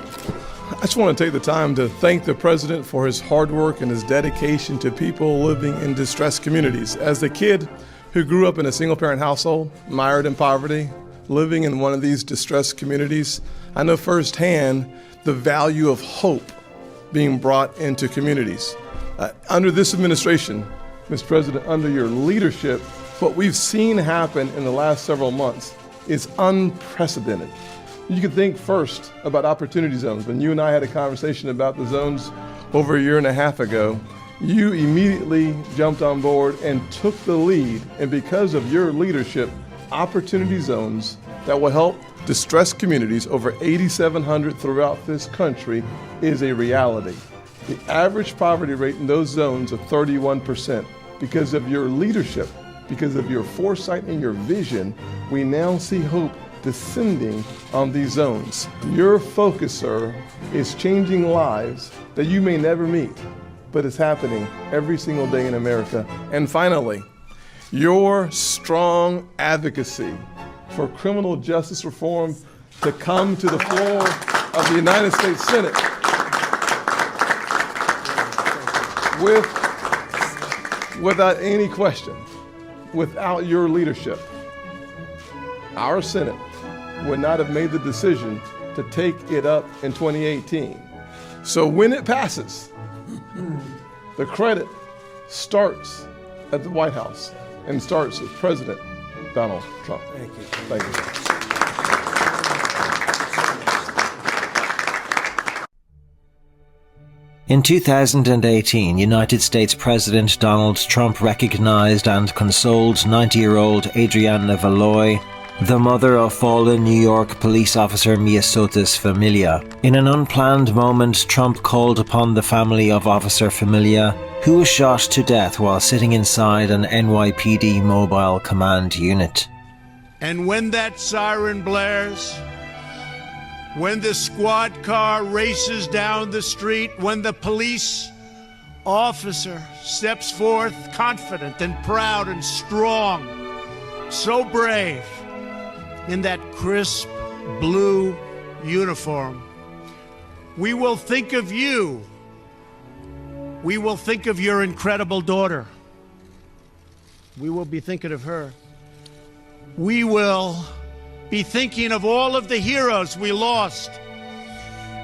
S25: I just want to take the time to thank the president for his hard work and his dedication to people living in distressed communities. As a kid who grew up in a single-parent household, mired in poverty, living in one of these distressed communities, I know firsthand the value of hope being brought into communities. Under this administration, Mr. President, under your leadership, what we've seen happen in the last several months is unprecedented. You can think first about opportunity zones. When you and I had a conversation about the zones over a year and a half ago, you immediately jumped on board and took the lead. And because of your leadership, opportunity zones that will help distressed communities, over 8,700 throughout this country, is a reality. The average poverty rate in those zones is 31%. Because of your leadership, because of your foresight and your vision, we now see hope descending on these zones. Your focus, sir, is changing lives that you may never meet, but it's happening every single day in America. And finally, your strong advocacy for criminal justice reform to come to the floor of the United States Senate without any question, without your leadership, our Senate would not have made the decision to take it up in 2018. So when it passes, the credit starts at the White House and starts with President Donald Trump. Thank you. Thank you.
S5: In 2018, United States President Donald Trump recognized and consoled 90-year-old Adriana Valois, the mother of fallen New York police officer Miosotis Familia. In an unplanned moment, Trump called upon the family of Officer Familia, who was shot to death while sitting inside an NYPD mobile command unit.
S21: And when that siren blares, when the squad car races down the street, when the police officer steps forth confident and proud and strong, so brave, in that crisp blue uniform, we will think of you. We will think of your incredible daughter. We will be thinking of her. We will be thinking of all of the heroes we lost.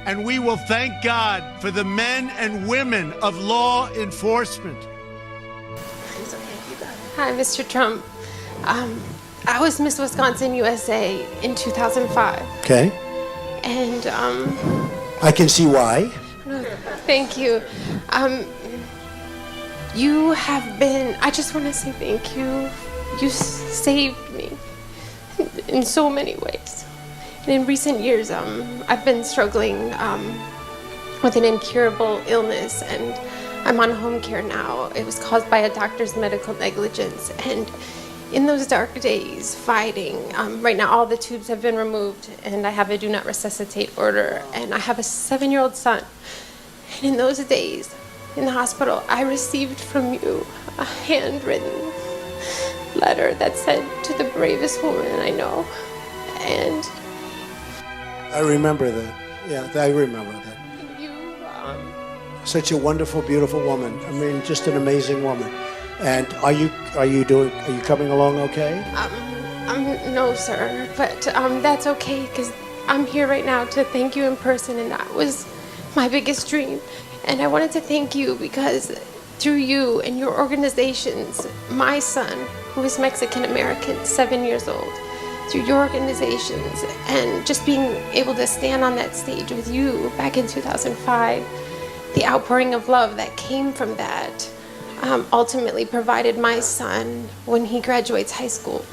S21: And we will thank God for the men and women of law enforcement.
S19: Hi, Mr. Trump. I was Miss Wisconsin USA in 2005.
S8: Okay.
S19: And,
S8: I can see why.
S19: thank you. You have been, I just want to say thank you. You saved me. in so many ways. And in recent years, I've been struggling with an incurable illness, and I'm on home care now. It was caused by a doctor's medical negligence, and in those dark days, fighting, right now all the tubes have been removed, and I have a do not resuscitate order, and I have a 7-year-old son. And in those days, in the hospital, I received from you a handwritten letter that said, "To the bravest woman I know." And
S8: I remember that. Yeah, I remember that.
S19: you,
S8: Such a wonderful, beautiful woman. I mean, just an amazing woman. And are you coming along okay?
S19: No, sir, but that's okay, because I'm here right now to thank you in person, and that was my biggest dream. And I wanted to thank you because through you and your organizations, my son, who is Mexican American, 7 years old, through your organizations and just being able to stand on that stage with you back in 2005, the outpouring of love that came from that ultimately provided my son, when he graduates high school,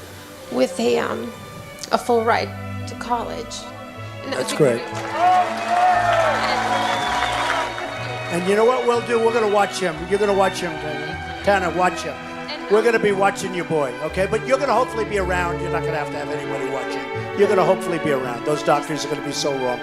S19: with a full ride to college. And
S8: That's great. And you know what we'll do? We're going to watch him. You're going to watch him, kind of watch him. We're going to be watching your boy, okay? But you're going to hopefully be around. You're not going to have anybody watching. You're going to hopefully be around. Those doctors are going to be so wrong.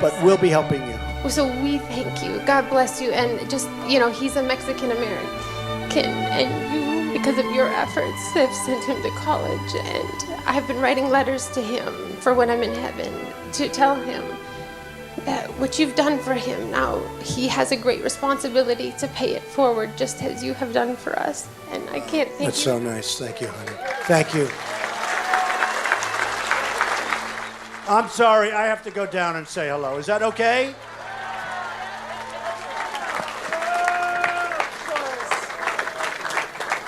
S8: But we'll be helping you.
S19: So we thank you. God bless you. And just, he's a Mexican American. And you, because of your efforts, have sent him to college. And I've been writing letters to him for when I'm in heaven to tell him that what you've done for him, now he has a great responsibility to pay it forward, just as you have done for us. And I can't thank you.
S8: That's so nice. Thank you, honey. Thank you. I'm sorry, I have to go down and say hello. Is that okay?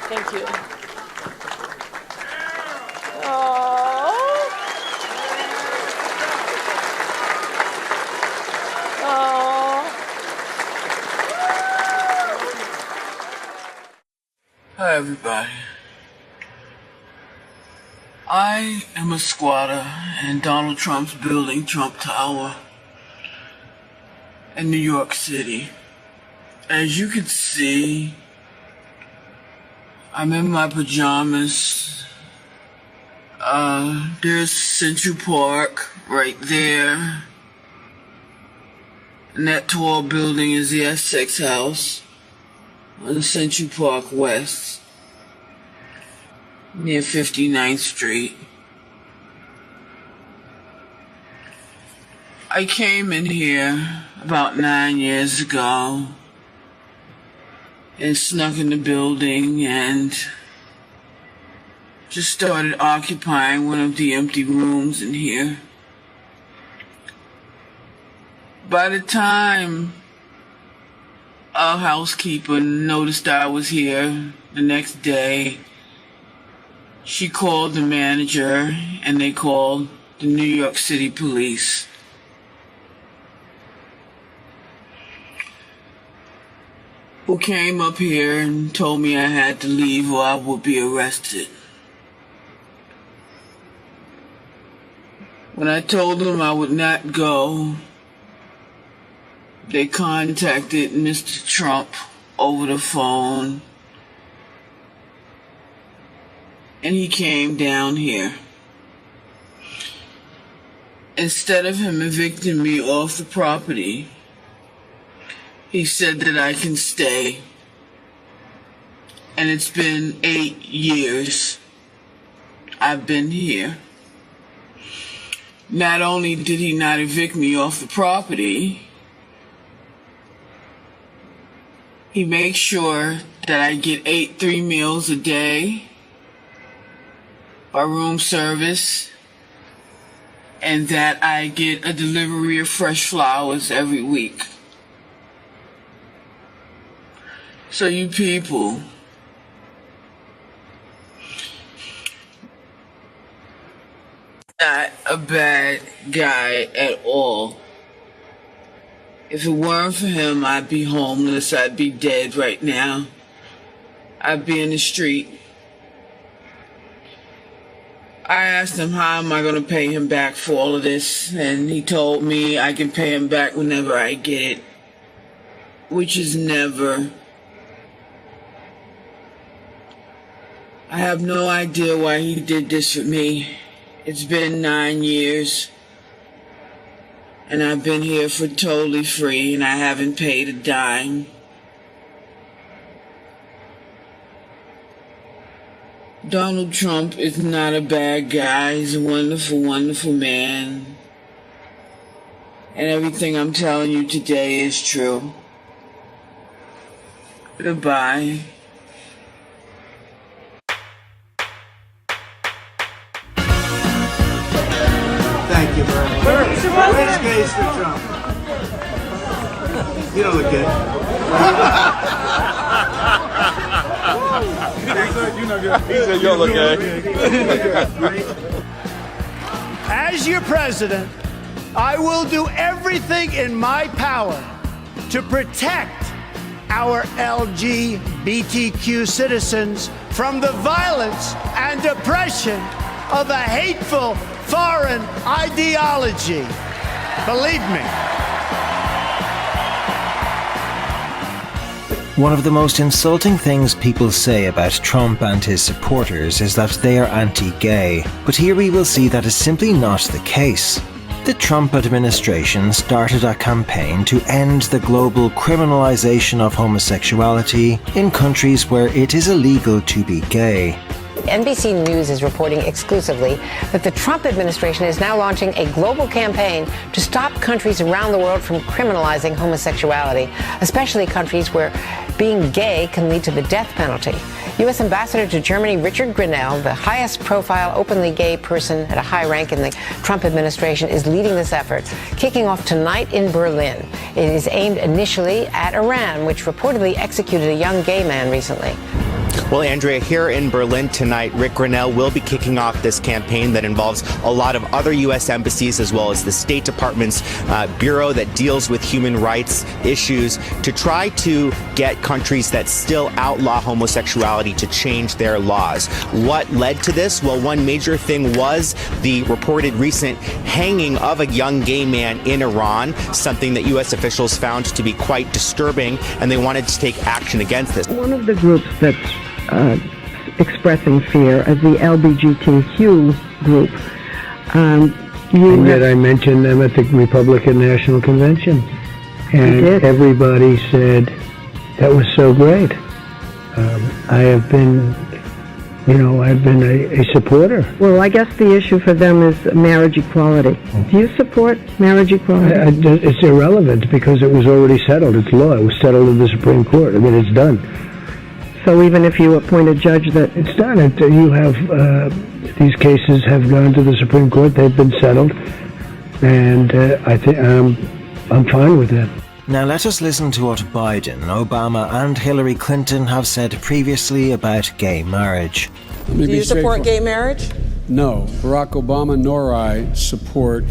S19: Thank you.
S1: Hi, everybody. I am a squatter in Donald Trump's building, Trump Tower, in New York City. As you can see, I'm in my pajamas. There's Central Park right there. And that tall building is the Essex House on Central Park West, near 59th Street. I came in here about 9 years ago and snuck in the building and just started occupying one of the empty rooms in here. By the time our housekeeper noticed I was here the next day, she called the manager and they called the New York City police. Who came up here and told me I had to leave or I would be arrested. When I told them I would not go, they contacted Mr. Trump over the phone, and he came down here. Instead of him evicting me off the property, he said that I can stay. And it's been 8 years I've been here. Not only did he not evict me off the property, he makes sure that I get 3 meals a day, a room service, and that I get a delivery of fresh flowers every week. So you people, not a bad guy at all. If it weren't for him, I'd be homeless, I'd be dead right now. I'd be in the street. I asked him how am I going to pay him back for all of this, and he told me I can pay him back whenever I get it, which is never. I have no idea why he did this for me. It's been 9 years, and I've been here for totally free, and I haven't paid a dime. Donald Trump is not a bad guy. He's a wonderful, wonderful man. And everything I'm telling you today is true. Goodbye.
S3: Thank you very much. Raise case for Trump. You don't look good.
S14: He said you don't look good.
S21: As your president, I will do everything in my power to protect our LGBTQ citizens from the violence and oppression of a hateful foreign ideology. Believe me.
S5: One of the most insulting things people say about Trump and his supporters is that they are anti-gay, but here we will see that is simply not the case. The Trump administration started a campaign to end the global criminalization of homosexuality in countries where it is illegal to be gay.
S6: NBC News is reporting exclusively that the Trump administration is now launching a global campaign to stop countries around the world from criminalizing homosexuality, especially countries where being gay can lead to the death penalty. U.S. Ambassador to Germany Richard Grenell, the highest profile openly gay person at a high rank in the Trump administration, is leading this effort, kicking off tonight in Berlin. It is aimed initially at Iran, which reportedly executed a young gay man recently.
S9: Well, Andrea, here in Berlin tonight, Rick Grenell will be kicking off this campaign that involves a lot of other U.S. embassies as well as the State Department's bureau that deals with human rights issues to try to get countries that still outlaw homosexuality to change their laws. What led to this? Well, one major thing was the reported recent hanging of a young gay man in Iran, something that U.S. officials found to be quite disturbing, and they wanted to take action against this.
S20: One of the groups that's expressing fear is the LGBTQ group.
S8: And yet I mentioned them at the Republican National Convention. And everybody said, that was so great. I have been, I've been a supporter.
S20: Well, I guess the issue for them is marriage equality. Do you support marriage equality?
S8: It's irrelevant because it was already settled. It's law. It was settled in the Supreme Court. I mean, it's done.
S20: So even if you appoint a judge that...
S8: It's done. You have, these cases have gone to the Supreme Court. They've been settled. And I think I'm fine with that.
S5: Now let us listen to what Biden, Obama and Hillary Clinton have said previously about gay marriage.
S22: Do you support gay marriage?
S23: No. Barack Obama nor I support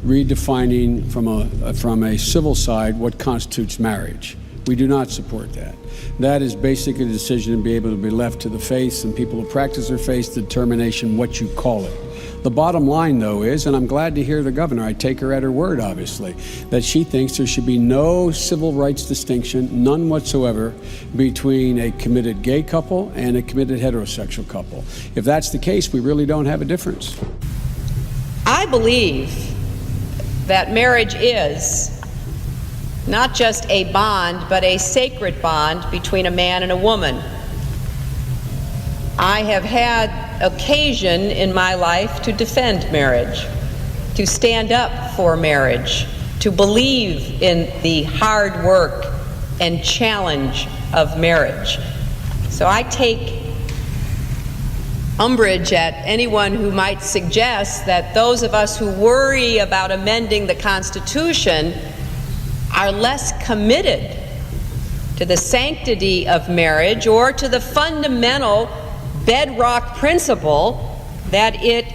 S23: redefining from a civil side what constitutes marriage. We do not support that. That is basically a decision to be able to be left to the faith and people who practice their faith determination what you call it. The bottom line, though, is, and I'm glad to hear the governor, I take her at her word, obviously, that she thinks there should be no civil rights distinction, none whatsoever, between a committed gay couple and a committed heterosexual couple. If that's the case, we really don't have a difference.
S24: I believe that marriage is not just a bond, but a sacred bond between a man and a woman. I have had occasion in my life to defend marriage, to stand up for marriage, to believe in the hard work and challenge of marriage. So I take umbrage at anyone who might suggest that those of us who worry about amending the Constitution are less committed to the sanctity of marriage or to the fundamental bedrock principle that it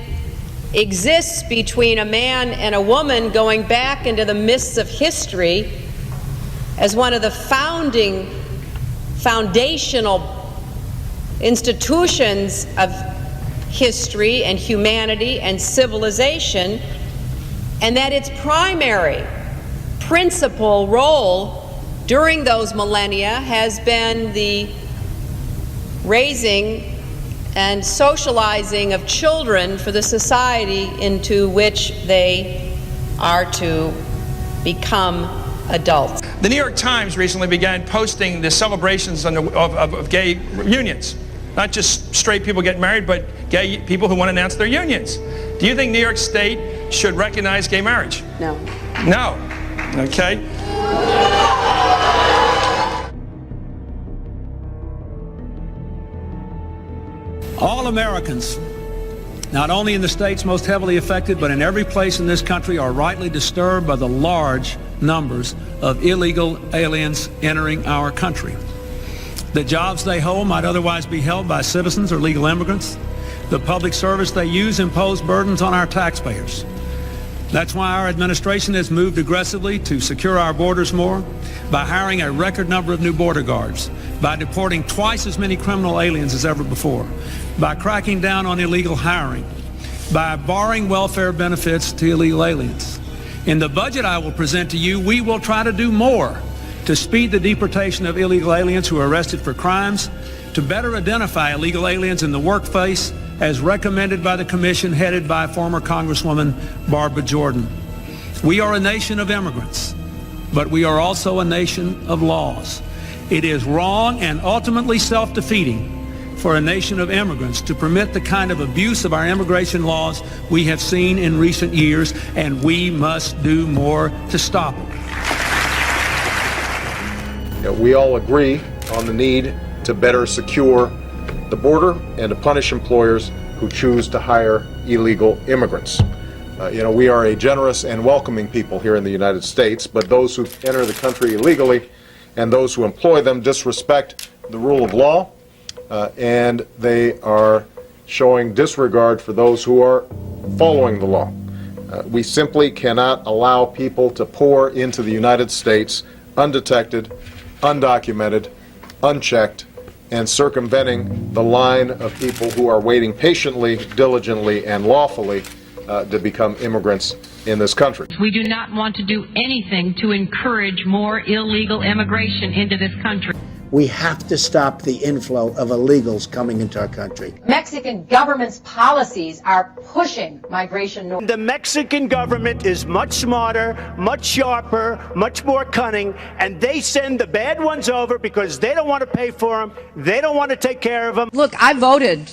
S24: exists between a man and a woman going back into the mists of history as one of the foundational institutions of history and humanity and civilization, and that its primary principal role during those millennia has been the raising and socializing of children for the society into which they are to become adults.
S2: The New York Times recently began posting the celebrations of gay unions. Not just straight people getting married, but gay people who want to announce their unions. Do you think New York State should recognize gay marriage?
S24: No.
S2: No. Okay.
S23: All Americans, not only in the states most heavily affected, but in every place in this country, are rightly disturbed by the large numbers of illegal aliens entering our country. The jobs they hold might otherwise be held by citizens or legal immigrants. The public service they use impose burdens on our taxpayers. That's why our administration has moved aggressively to secure our borders more, by hiring a record number of new border guards, by deporting twice as many criminal aliens as ever before, by cracking down on illegal hiring, by barring welfare benefits to illegal aliens. In the budget I will present to you, we will try to do more to speed the deportation of illegal aliens who are arrested for crimes, to better identify illegal aliens in the workplace as recommended by the commission headed by former Congresswoman Barbara Jordan. We are a nation of immigrants, but we are also a nation of laws. It is wrong and ultimately self-defeating for a nation of immigrants to permit the kind of abuse of our immigration laws we have seen in recent years, and we must do more to stop it.
S7: We all agree on the need to better secure the border and to punish employers who choose to hire illegal immigrants. We are a generous and welcoming people here in the United States, but those who enter the country illegally and those who employ them disrespect the rule of law, and they are showing disregard for those who are following the law. We simply cannot allow people to pour into the United States undetected, undocumented, unchecked, and circumventing the line of people who are waiting patiently, diligently, and lawfully to become immigrants in this country.
S10: We do not want to do anything to encourage more illegal immigration into this country.
S11: We have to stop the inflow of illegals coming into our country.
S12: Mexican government's policies are pushing migration north.
S21: The Mexican government is much smarter, much sharper, much more cunning, and they send the bad ones over because they don't want to pay for them, they don't want to take care of them.
S13: Look, I voted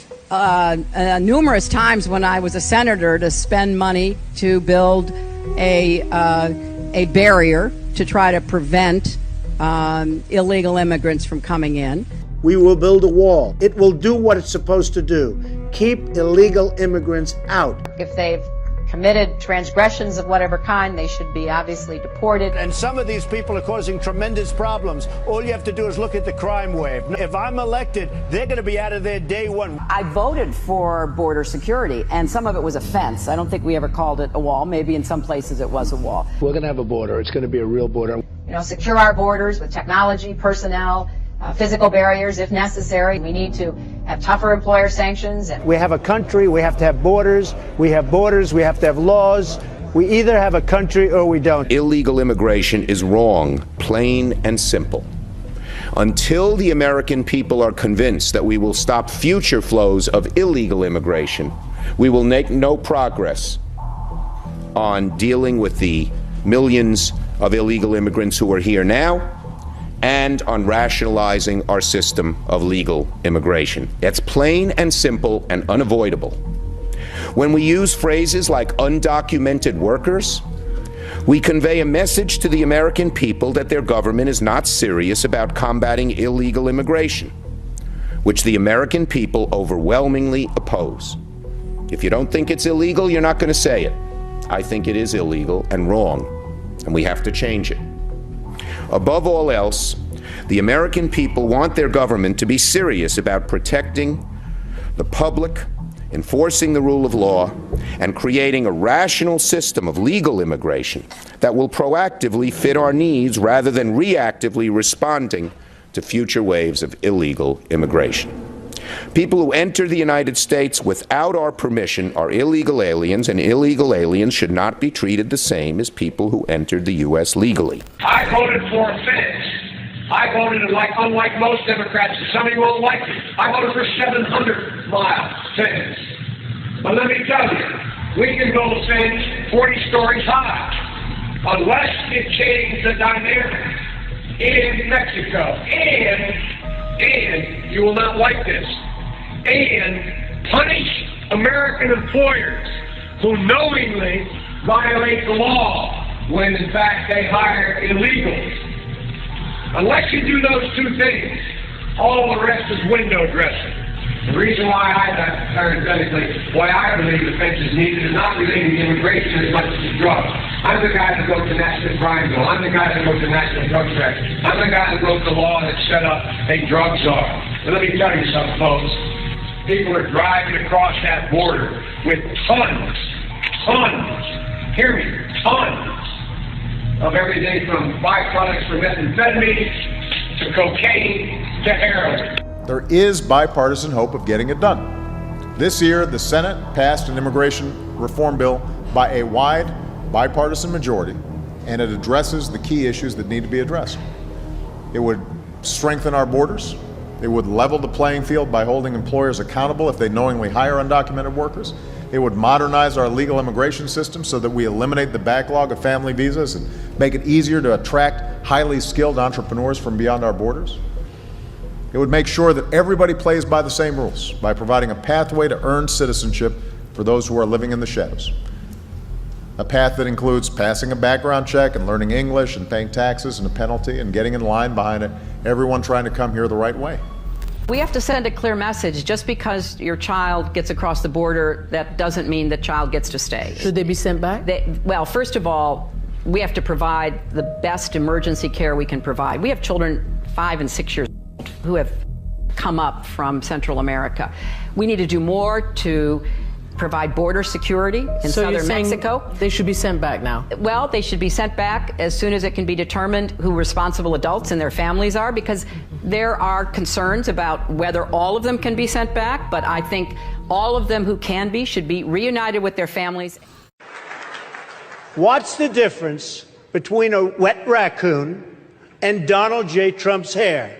S13: numerous times when I was a senator to spend money to build a barrier to try to prevent illegal immigrants from coming in.
S11: We will build a wall. It will do what it's supposed to do. Keep illegal immigrants out.
S12: If they've committed transgressions of whatever kind, they should be obviously deported.
S21: And some of these people are causing tremendous problems. All you have to do is look at the crime wave. If I'm elected, they're going to be out of there day one.
S15: I voted for border security, and some of it was a fence. I don't think we ever called it a wall. Maybe in some places it was a wall.
S11: We're going to have a border. It's going to be a real border.
S12: Secure our borders with technology, personnel, physical barriers if necessary. We need to have tougher employer sanctions.
S21: We have a country, we have to have borders. We have borders, we have to have laws. We either have a country or we don't.
S28: Illegal immigration is wrong, plain and simple. Until the American people are convinced that we will stop future flows of illegal immigration, we will make no progress on dealing with the millions of illegal immigrants who are here now, and on rationalizing our system of legal immigration. It's plain and simple and unavoidable. When we use phrases like undocumented workers, we convey a message to the American people that their government is not serious about combating illegal immigration, which the American people overwhelmingly oppose. If you don't think it's illegal, you're not going to say it. I think it is illegal and wrong, and we have to change it. Above all else, the American people want their government to be serious about protecting the public, enforcing the rule of law, and creating a rational system of legal immigration that will proactively fit our needs rather than reactively responding to future waves of illegal immigration. People who enter the United States without our permission are illegal aliens, and illegal aliens should not be treated the same as people who entered the U.S. legally.
S4: I voted for a fence. I voted, unlike most Democrats, and some of you won't like it, I voted for 700-mile fence. But let me tell you, we can build a fence 40 stories high, unless it changes the dynamic in Mexico. And you will not like this, and punish American employers who knowingly violate the law when in fact they hire illegals. Unless you do those two things, all the rest is window dressing. The reason why why I believe the fence is needed is not related to immigration as much as to drugs. I'm the guy that wrote the National Crime Bill. I'm the guy that wrote the National Drug Act. I'm the guy that wrote the law that set up a drug czar. But let me tell you something, folks. People are driving across that border with tons, hear me, tons of everything from byproducts from methamphetamine to cocaine to heroin.
S7: There is bipartisan hope of getting it done. This year, the Senate passed an immigration reform bill by a wide bipartisan majority, and it addresses the key issues that need to be addressed. It would strengthen our borders. It would level the playing field by holding employers accountable if they knowingly hire undocumented workers. It would modernize our legal immigration system so that we eliminate the backlog of family visas and make it easier to attract highly skilled entrepreneurs from beyond our borders. It would make sure that everybody plays by the same rules by providing a pathway to earn citizenship for those who are living in the shadows. A path that includes passing a background check and learning English and paying taxes and a penalty and getting in line behind it, everyone trying to come here the right way.
S15: We have to send a clear message. Just because your child gets across the border, that doesn't mean the child gets to stay.
S22: Should they be sent back?
S15: Well, first of all, we have to provide the best emergency care we can provide. We have children 5 and 6 years old who have come up from Central America. We need to do more to provide border security in southern Mexico.
S22: They should be sent back now.
S15: Well, they should be sent back as soon as it can be determined who responsible adults and their families are, because there are concerns about whether all of them can be sent back, but I think all of them who can be should be reunited with their families.
S11: What's the difference between a wet raccoon and Donald J. Trump's hair?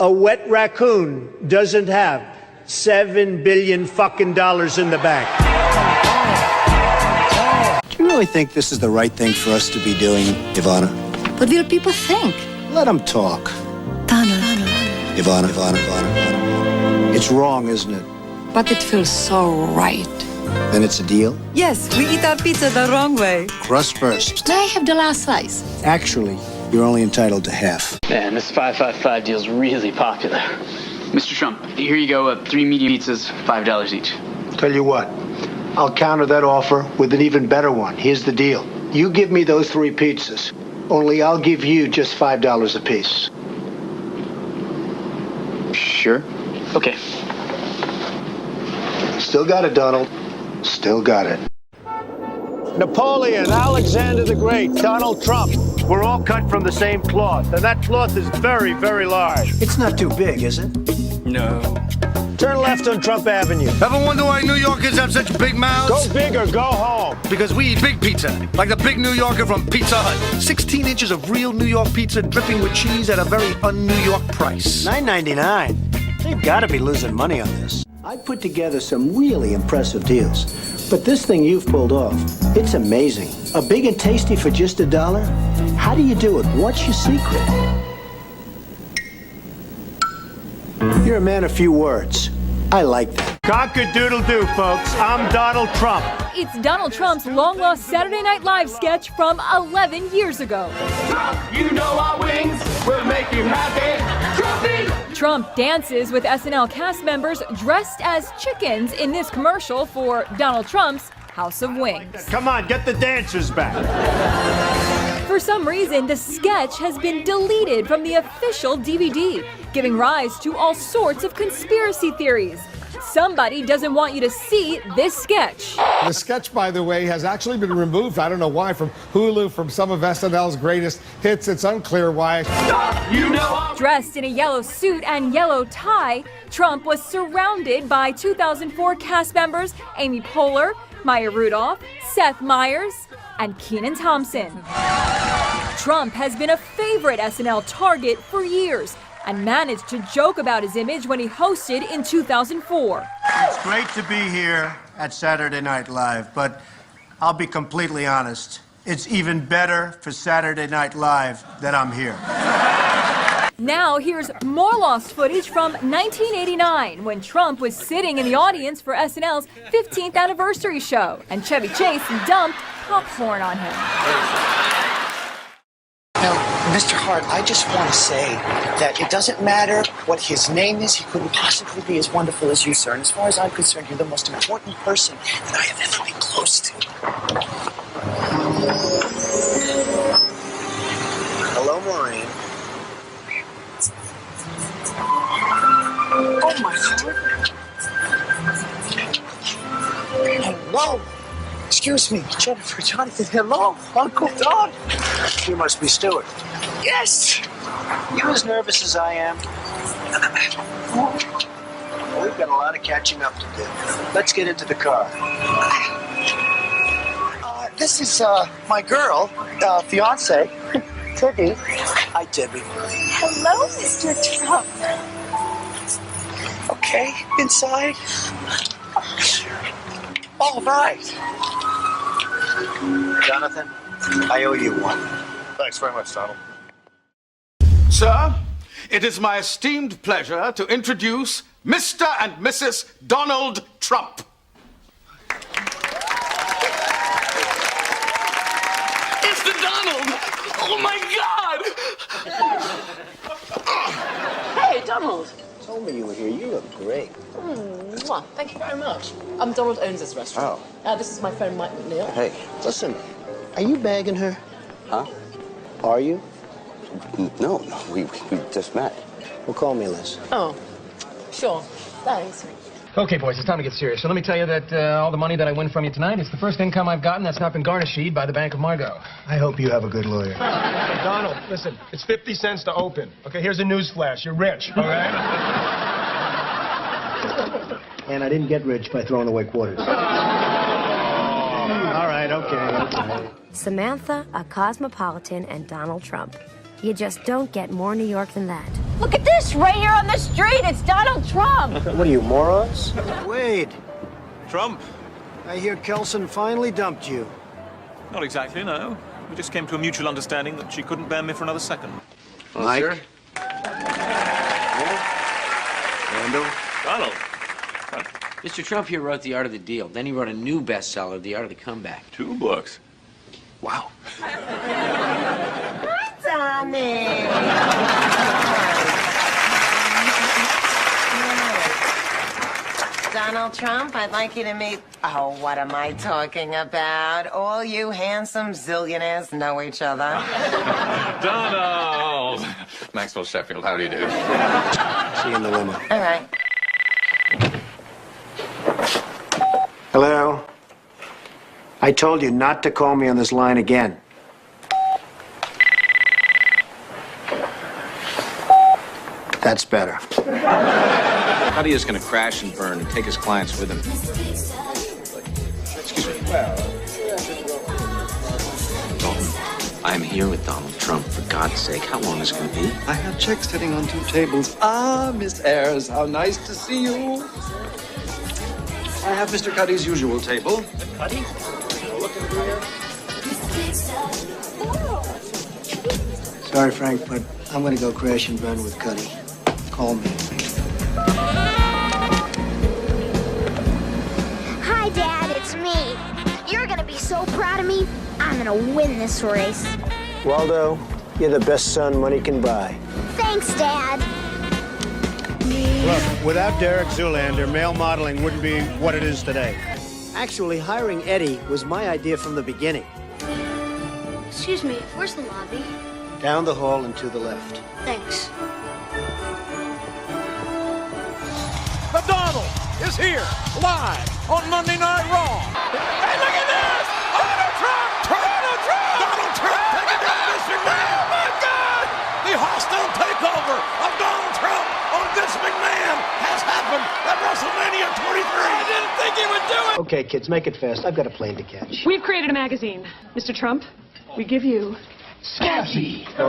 S11: A wet raccoon doesn't have $7 billion fucking dollars in the bank.
S8: Do you really think this is the right thing for us to be doing, Ivana?
S16: What will people think?
S8: Let them talk.
S16: Donald.
S8: Ivana. It's wrong, isn't it?
S16: But it feels so right.
S8: Then it's a deal?
S16: Yes, we eat our pizza the wrong way.
S8: Crust first.
S16: May I have the last slice?
S8: Actually, you're only entitled to half.
S17: Man, this 555 deal's really popular. Mr. Trump, here you go, 3 medium pizzas, $5 each.
S8: Tell you what, I'll counter that offer with an even better one. Here's the deal. You give me those 3 pizzas, only I'll give you just $5 apiece.
S17: Sure. Okay.
S8: Still got it, Donald. Still got it.
S11: Napoleon, Alexander the Great, Donald Trump. We're all cut from the same cloth, and that cloth is very, very large.
S8: It's not too big, is it?
S17: No.
S11: Turn left on Trump Avenue.
S18: Ever wonder why New Yorkers have such big mouths?
S11: Go big or go home.
S18: Because we eat big pizza, like the big New Yorker from Pizza Hut. 16 inches of real New York pizza dripping with cheese at a very un-New York price.
S8: $9.99. They've got to be losing money on this. I put together some really impressive deals. But this thing you've pulled off, it's amazing. A big and tasty for just $1? How do you do it? What's your secret? You're a man of few words. I like that.
S11: Cock-a-doodle-doo, folks. I'm Donald Trump.
S19: It's Donald Trump's long-lost Saturday Night Live sketch from 11 years ago.
S18: Trump, you know our wings will make you happy.
S19: Trump dances with SNL cast members dressed as chickens in this commercial for Donald Trump's House of Wings.
S11: Come on, get the dancers back.
S19: For some reason, the sketch has been deleted from the official DVD, giving rise to all sorts of conspiracy theories. Somebody doesn't want you to see this sketch.
S1: The sketch, by the way, has actually been removed, I don't know why, from Hulu, from some of SNL's greatest hits. It's unclear why.
S19: Dressed in a yellow suit and yellow tie, Trump was surrounded by 2004 cast members Amy Poehler, Maya Rudolph, Seth Meyers, and Kenan Thompson. Trump has been a favorite SNL target for years and managed to joke about his image when he hosted in 2004.
S11: It's great to be here at Saturday Night Live, but I'll be completely honest. It's even better for Saturday Night Live that I'm here.
S19: Now here's more lost footage from 1989 when Trump was sitting in the audience for SNL's 15th anniversary show and Chevy Chase dumped popcorn on him.
S3: Now, Mr. Hart, I just want to say that it doesn't matter what his name is. He couldn't possibly be as wonderful as you, sir. And as far as I'm concerned, you're the most important person that I have ever been close to. Hello, Maureen. Oh, my God. Hello. Excuse me, Jennifer, Jonathan, hello, Uncle Don. You must be Stuart. Yes. You as nervous as I am? Well, we've got a lot of catching up to do. Let's get into the car. This is my girl, fiance, Debbie. Hi, Debbie. Hello, Mr. Trump. Okay, inside. All right. Jonathan, I owe you one.
S18: Thanks very much, Donald. Sir, it is my esteemed pleasure to introduce Mr. and Mrs. Donald Trump. It's the Donald! Oh, my God!
S22: Hey, Donald.
S3: Told me you were here. You look great.
S22: Mwah. Thank you very much. Donald owns this restaurant.
S3: Oh.
S22: This is my friend Mike McNeil.
S3: Hey, listen, are you bagging her?
S6: Huh?
S3: Are you?
S6: No, we just met.
S3: Well, call me Liz.
S22: Oh, sure. Thanks.
S9: Okay, boys, it's time to get serious. So let me tell you that all the money that I win from you tonight is the first income I've gotten that's not been garnished by the Bank of Margot.
S11: I hope you have a good lawyer.
S9: Hey, Donald, listen, it's 50 cents to open. Okay, here's a news flash. You're rich, all right?
S11: And I didn't get rich by throwing away quarters. All right, okay.
S14: Samantha, a cosmopolitan, and Donald Trump. You just don't get more New York than that.
S25: Look at this right here on the street. It's Donald Trump.
S11: What are you, morons? Wade.
S26: Trump.
S11: I hear Kelson finally dumped you.
S26: Not exactly, no. We just came to a mutual understanding that she couldn't bear me for another second.
S6: Well, Mike?
S26: Sir?
S6: Randall?
S26: Donald.
S6: Mr. Trump here wrote The Art of the Deal. Then he wrote a new bestseller, The Art of the Comeback.
S26: 2 books.
S6: Wow.
S25: Donald Trump, I'd like you to meet... Oh, what am I talking about? All you handsome zillionaires know each other.
S26: Donald! Maxwell Sheffield, how do you do?
S11: See you in the limo.
S25: All right.
S11: Hello? I told you not to call me on this line again. That's better.
S27: Cuddy is going to crash and burn and take his clients with him. Excuse me. Dalton, I'm here with Donald Trump. For God's sake, how long is it going to be?
S29: I have checks sitting on 2 tables. Ah, Miss Ayers, how nice to see you. I have Mr. Cuddy's usual table.
S27: Cuddy?
S11: Sorry, Frank, but I'm going to go crash and burn with Cuddy. Call me.
S30: Hi, Dad, it's me. You're gonna be so proud of me. I'm gonna win this race.
S11: Waldo, you're the best son money can buy.
S30: Thanks, Dad.
S21: Look, without Derek Zoolander, male modeling wouldn't be what it is today.
S8: Actually, hiring Eddie was my idea from the beginning.
S30: Excuse me, where's the lobby?
S8: Down the hall and to the left.
S30: Thanks.
S18: The Donald is
S2: is here, live on Monday Night Raw. Hey, look at this! Donald Trump! Donald Trump! Donald Trump taking down Vince McMahon! Oh, my God! The hostile takeover of Donald Trump on Vince McMahon has happened at WrestleMania 23. I didn't think he would do it!
S8: Okay, kids, make it fast. I've got a plane to catch.
S4: We've created a magazine. Mr. Trump, we give you Scabsy.
S8: Come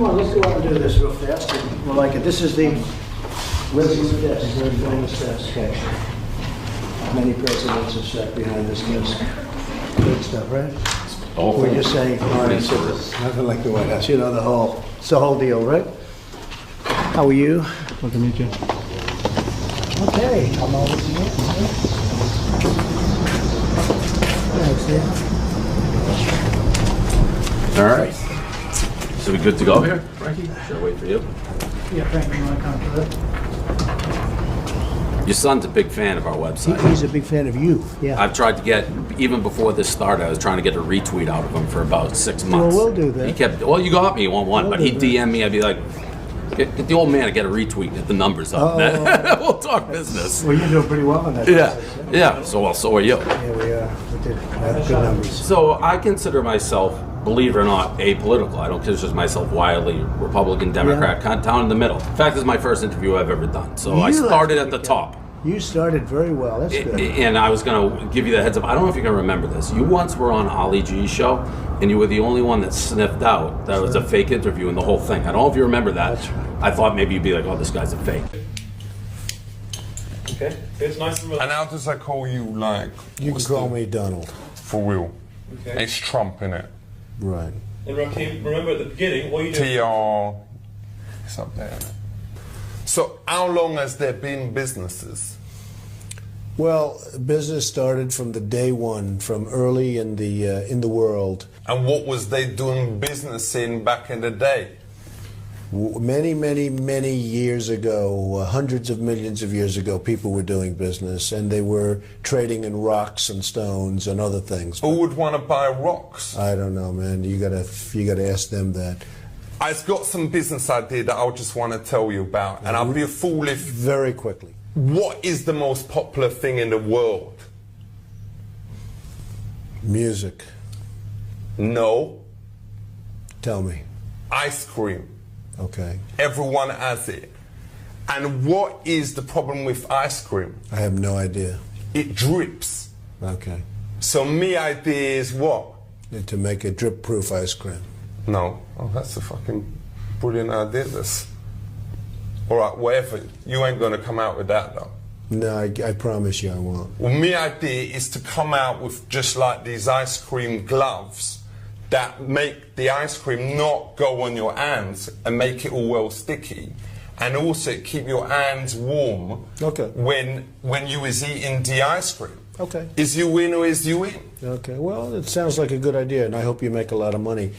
S8: on, let's go out and do this real fast. We'll like it. This is the President's desk. Very famous desk, actually. Many presidents have sat behind this desk. Good stuff, right? We just say, all right, nothing like the White House. You know, it's the whole deal, right? How are you?
S5: Good to meet you.
S8: Okay. I'm all with you. Thanks,
S10: All right. So we good to go here, Frankie? Should I wait for you?
S8: Yeah, Frank, you want to come to it?
S10: Your son's a big fan of our website.
S8: He's a big fan of you, yeah.
S10: I've tried to get, even before this started, I was trying to get a retweet out of him for about 6 months.
S8: Well, we'll do that.
S10: He kept, well, you got me one, but he'd DM me, I'd be like, get the old man to get a retweet, get the numbers up. We'll talk business.
S8: Well, you're doing pretty well on that.
S10: Yeah. So are you.
S8: Yeah, we are. We did have good numbers.
S10: So I consider myself, believe it or not, apolitical. I don't consider myself wildly Republican, Democrat, kind of down in the middle. In fact, this is my first interview I've ever done. So I started at the top.
S8: You started very well. That's good.
S10: And I was going to give you the heads up. I don't know if you're going to remember this. You once were on Ali G's show, and you were the only one that sniffed out that was a fake interview in the whole thing. I don't know if you remember that.
S8: That's right.
S10: I thought maybe you'd be like, oh, this guy's a fake.
S5: Okay, it's nice and
S12: And how does I call you, like...
S8: You can call me Donald.
S12: For real.
S5: Okay.
S12: It's Trump, innit?
S8: Right.
S5: And Rakim, remember at the beginning, what you did...
S12: TR... It's up there, innit? So how long has there been businesses?
S8: Well, business started from the day one, from early in the world.
S12: And what was they doing business in back in the day?
S8: Many, many, many years ago, hundreds of millions of years ago, people were doing business, and they were trading in rocks and stones and other things.
S12: Who would want to buy rocks?
S8: I don't know, man. You gotta ask them that.
S12: I've got some business idea that I just want to tell you about, and I'll be a fool if...
S8: Very quickly.
S12: What is the most popular thing in the world?
S8: Music.
S12: No.
S8: Tell me.
S12: Ice cream.
S8: Okay.
S12: Everyone has it. And what is the problem with ice cream?
S8: I have no idea.
S12: It drips.
S8: Okay.
S12: So my idea is what?
S8: To make a drip-proof ice cream.
S12: No. Oh, that's a fucking brilliant idea, this. All right, whatever. You ain't going to come out with that, though.
S8: No, I promise you I won't.
S12: Well, my idea is to come out with just like these ice cream gloves that make the ice cream not go on your hands and make it all well sticky, and also keep your hands warm.
S8: Okay.
S12: When you is eating the ice cream.
S8: Okay.
S12: Is you win or is you win?
S8: Okay. Well, it sounds like a good idea, and I hope you make a lot of money.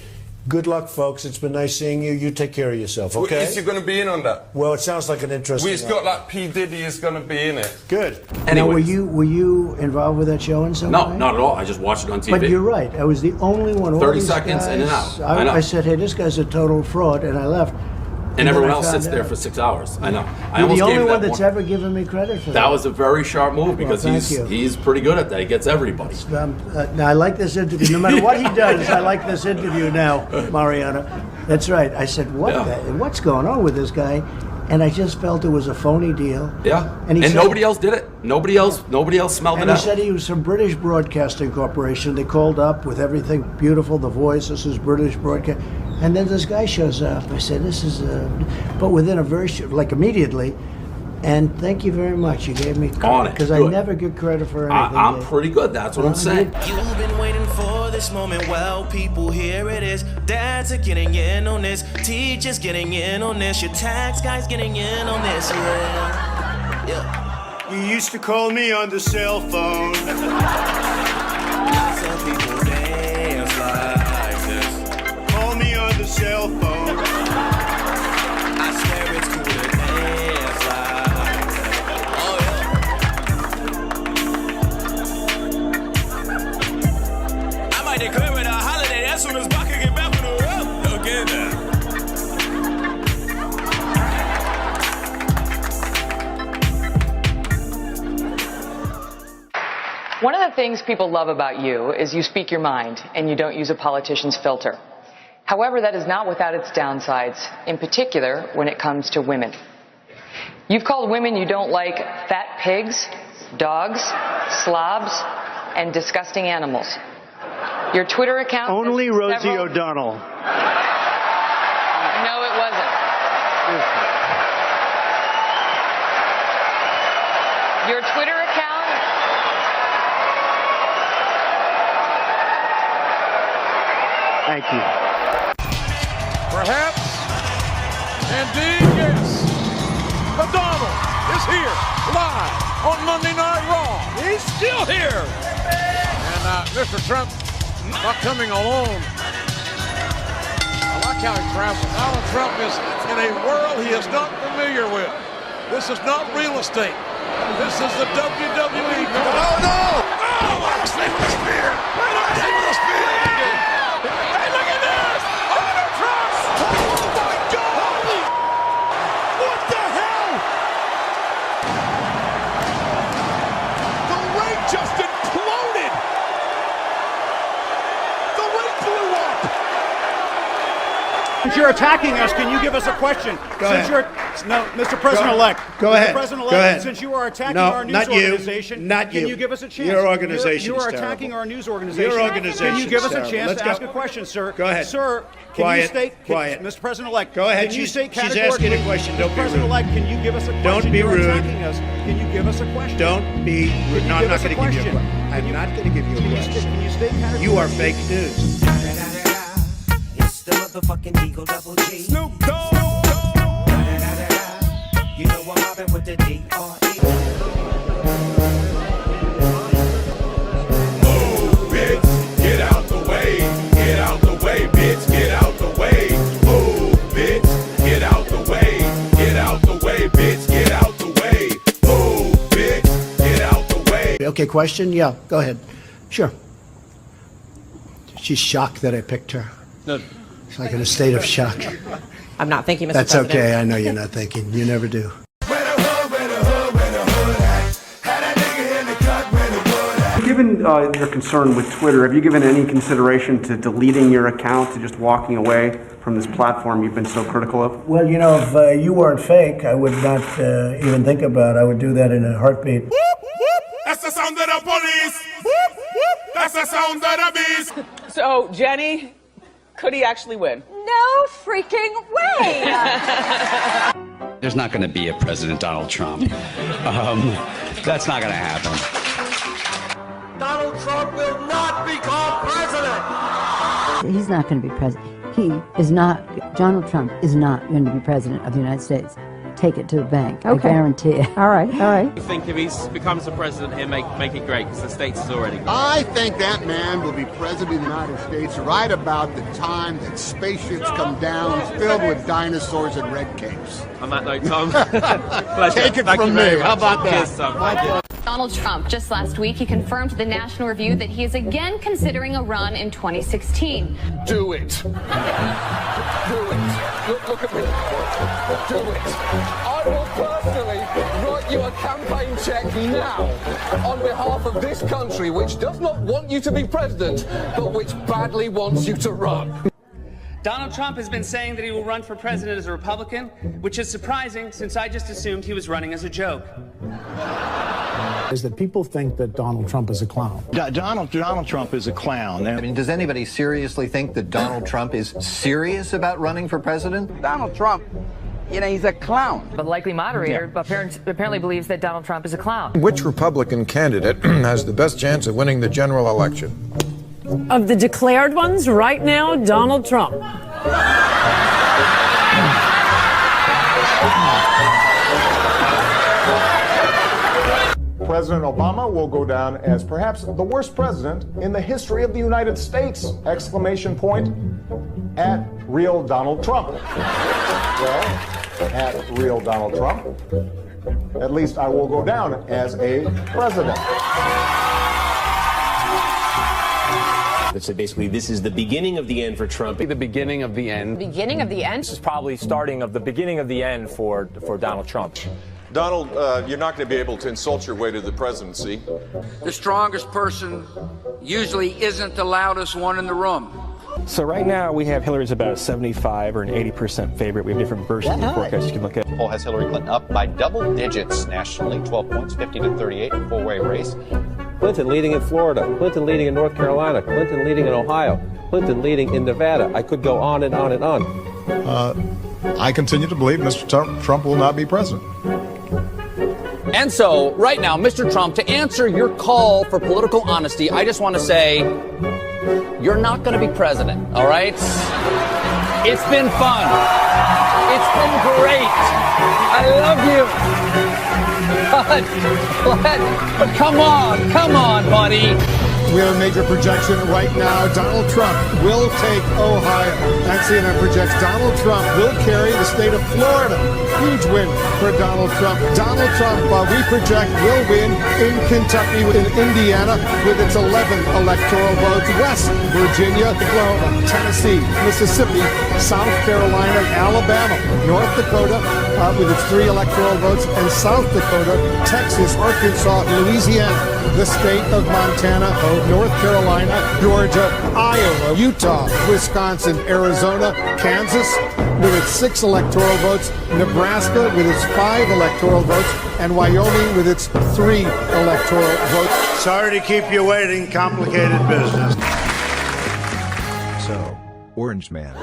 S8: Good luck, folks. It's been nice seeing you. You take care of yourself, okay?
S12: Well, is you going to be in on that?
S8: Well, it sounds like an interesting...
S12: We've got like P. Diddy is going to be in it.
S8: Good.
S10: Anyways.
S8: Now, were you involved with that show in some way?
S10: No, not at all. I just watched it on TV.
S8: But you're right. I was the only one. All
S10: 30
S8: these
S10: seconds
S8: guys,
S10: in and out.
S8: I said, hey, this guy's a total fraud, and I left.
S10: And everyone else sits there for 6 hours. I know. I
S8: You're
S10: almost
S8: the
S10: gave
S8: only
S10: that
S8: one that's ever given me credit for that.
S10: That was a very sharp move because he's pretty good at that. He gets everybody.
S8: Now, I like this interview. No matter what he does, I like this interview now, Mariana. That's right. I said, what's going on with this guy? And I just felt it was a phony deal.
S10: Yeah.
S8: And
S10: nobody else did it. Nobody else smelled it out.
S8: And he said he was from British Broadcasting Corporation. They called up with everything beautiful, the voice. This is British Broadcast. And then this guy shows up. I said, this is but within a very short, like immediately. And thank you very much. You gave me credit. Because I never get credit for anything.
S10: I'm pretty good. That's what I'm saying.
S13: You've been waiting for this moment. Well, people, here it is. Dads are getting in on this. Teachers getting in on this. Your tax guy's getting in on this. Yeah.
S11: You used to call me on the cell phone.
S13: Some people dance like this.
S11: Call me on the cell phone.
S13: I swear it's cool to dance like this. Oh, yeah. I might declare it a holiday as soon as Baka get back on the road. Okay, now.
S1: the things people love about you is you speak your mind and you don't use a politician's filter. However, that is not without its downsides, in particular when it comes to women. You've called women you don't like fat pigs, dogs, slobs, and disgusting animals. Your Twitter account...
S21: Only Rosie O'Donnell.
S1: No, it wasn't. Your Twitter account...
S21: Thank you.
S2: Perhaps, indeed, yes. But Donald is here, live on Monday Night Raw. He's still here. And Mr. Trump not coming alone. I like how he travels. Donald Trump is in a world he is not familiar with. This is not real estate. This is the WWE. Oh, no! Oh, Moxley with a spear! Moxley with a spear! Hey, look at this! Donald Trump! Oh, my God! What the hell? The ring just imploded! The ring blew up!
S21: Since you're attacking us, can you give us a question?
S11: Go ahead.
S21: No, Mr. President-elect.
S11: Go ahead.
S21: Mr. President-elect,
S11: Go ahead.
S21: since you are attacking
S11: No,
S21: our news
S11: not you.
S21: organization,
S11: Not
S21: can
S11: you.
S21: you give us a chance?
S11: Your organization
S21: You are
S11: is
S21: attacking
S11: terrible.
S21: our news organization.
S11: Your organization
S21: Can you give
S11: is
S21: us a
S11: terrible.
S21: chance
S11: Let's
S21: to
S11: go.
S21: ask a question, sir?
S11: Go ahead.
S21: Sir, can
S11: Quiet.
S21: you state,
S11: Quiet.
S21: Mr. President-elect,
S11: Go ahead.
S21: Can you state
S11: She's
S21: categorically,
S11: asking a question. Don't
S21: Mr.
S11: be rude.
S21: President-elect, can you give us a question?
S11: Don't be
S21: You're
S11: rude.
S21: attacking us. Can you give us a question?
S11: Don't be rude. No, I'm not going to give you a question. I'm not going to give you a question.
S21: Can you state categorically?
S11: You are fake news.
S7: It's the motherfucking Eagle Double G.
S2: Snoop Dogg!
S7: You know I'm mobbing with the D.R.E.
S2: Move, bitch! Get out the way! Get out the way, bitch! Get out the way! Move, bitch! Get out the way! Get out the way, bitch! Get out the way! Move, bitch! Get out the way!
S11: Okay, question? Yeah, go ahead. Sure. She's shocked that I picked her.
S5: No.
S11: She's like in a state of shock.
S22: I'm not thinking, Mr.
S11: That's
S22: President.
S11: okay. I know you're not thinking. You never do.
S15: Given your concern with Twitter, have you given any consideration to deleting your account, to just walking away from this platform you've been so critical of?
S11: Well, you know, if you weren't fake, I would not even think about it. I would do that in a heartbeat.
S2: Whoop, whoop. That's the sound of the police! Whoop, whoop. That's the sound of the beast!
S22: So, Jenny, could he actually win?
S16: No freaking way!
S17: There's not going to be a President Donald Trump. That's not going to happen.
S7: Donald Trump will not become president!
S19: He's not going to be president. He is not, Donald Trump is not going to be president of the United States. Take it to the bank.
S16: Okay.
S19: I guarantee it.
S16: All right, all right.
S20: I think if he becomes the president, he'll make it great, because the states is already great.
S23: I think that man will be president of the United States right about the time that spaceships come down filled with dinosaurs and red capes.
S20: On that note, Tom, pleasure.
S23: Take it
S20: Thank
S23: from
S20: you very
S23: me. How
S20: much.
S23: about that?
S20: Cheers, Tom.
S24: Donald Trump, just last week, he confirmed to the National Review that he is again considering a run in 2016.
S2: Do it. Do it. Look at me. Do it. I will personally write you a campaign check now on behalf of this country, which does not want you to be president, but which badly wants you to run.
S28: Donald Trump has been saying that he will run for president as a Republican, which is surprising since I just assumed he was running as a joke.
S21: Is that people think that Donald Trump is a clown.
S31: Donald Trump is a clown. I mean, does anybody seriously think that Donald Trump is serious about running for president?
S32: Donald Trump, you know, he's a clown.
S1: But likely moderator apparently believes that Donald Trump is a clown.
S33: Which Republican candidate has the best chance of winning the general election?
S34: Of the declared ones, right now, Donald Trump.
S35: President Obama will go down as perhaps the worst president in the history of the United States! Exclamation point at real Donald Trump. Well, at real Donald Trump, at least I will go down as a president.
S36: So basically, this is the beginning of the end for Trump.
S37: The beginning of the end.
S22: Beginning of the end?
S37: This is probably starting of the beginning of the end for Donald Trump.
S35: Donald, you're not going to be able to insult your way to the presidency.
S3: The strongest person usually isn't the loudest one in the room.
S20: So right now we have Hillary's about a 75 or an 80% favorite. We have different versions of the forecast you can look at.
S31: The poll has Hillary Clinton up by double digits nationally, 12 points, 50 to 38, a four-way race.
S4: Clinton leading in Florida, Clinton leading in North Carolina, Clinton leading in Ohio, Clinton leading in Nevada. I could go on and on and on.
S33: I continue to believe Mr. Trump will not be president.
S5: And so, right now, Mr. Trump, to answer your call for political honesty, I just want to say, you're not going to be president, all right? It's been fun. It's been great. I love you. But come on, buddy.
S23: We have a major projection right now. Donald Trump will take Ohio. And CNN projects Donald Trump will carry the state of Florida. Huge win for Donald Trump. Donald Trump, we project, will win in Kentucky, in Indiana, with its 11 electoral votes. West Virginia, Oklahoma, Tennessee, Mississippi, South Carolina, Alabama, North Dakota, with its 3 electoral votes, and South Dakota, Texas, Arkansas, Louisiana, the state of Montana, North Carolina, Georgia, Iowa, Utah, Wisconsin, Arizona, Kansas with its 6 electoral votes, Nebraska with its 5 electoral votes, and Wyoming with its 3 electoral votes.
S11: Sorry to keep you waiting. Complicated business.
S33: So, Orange Man.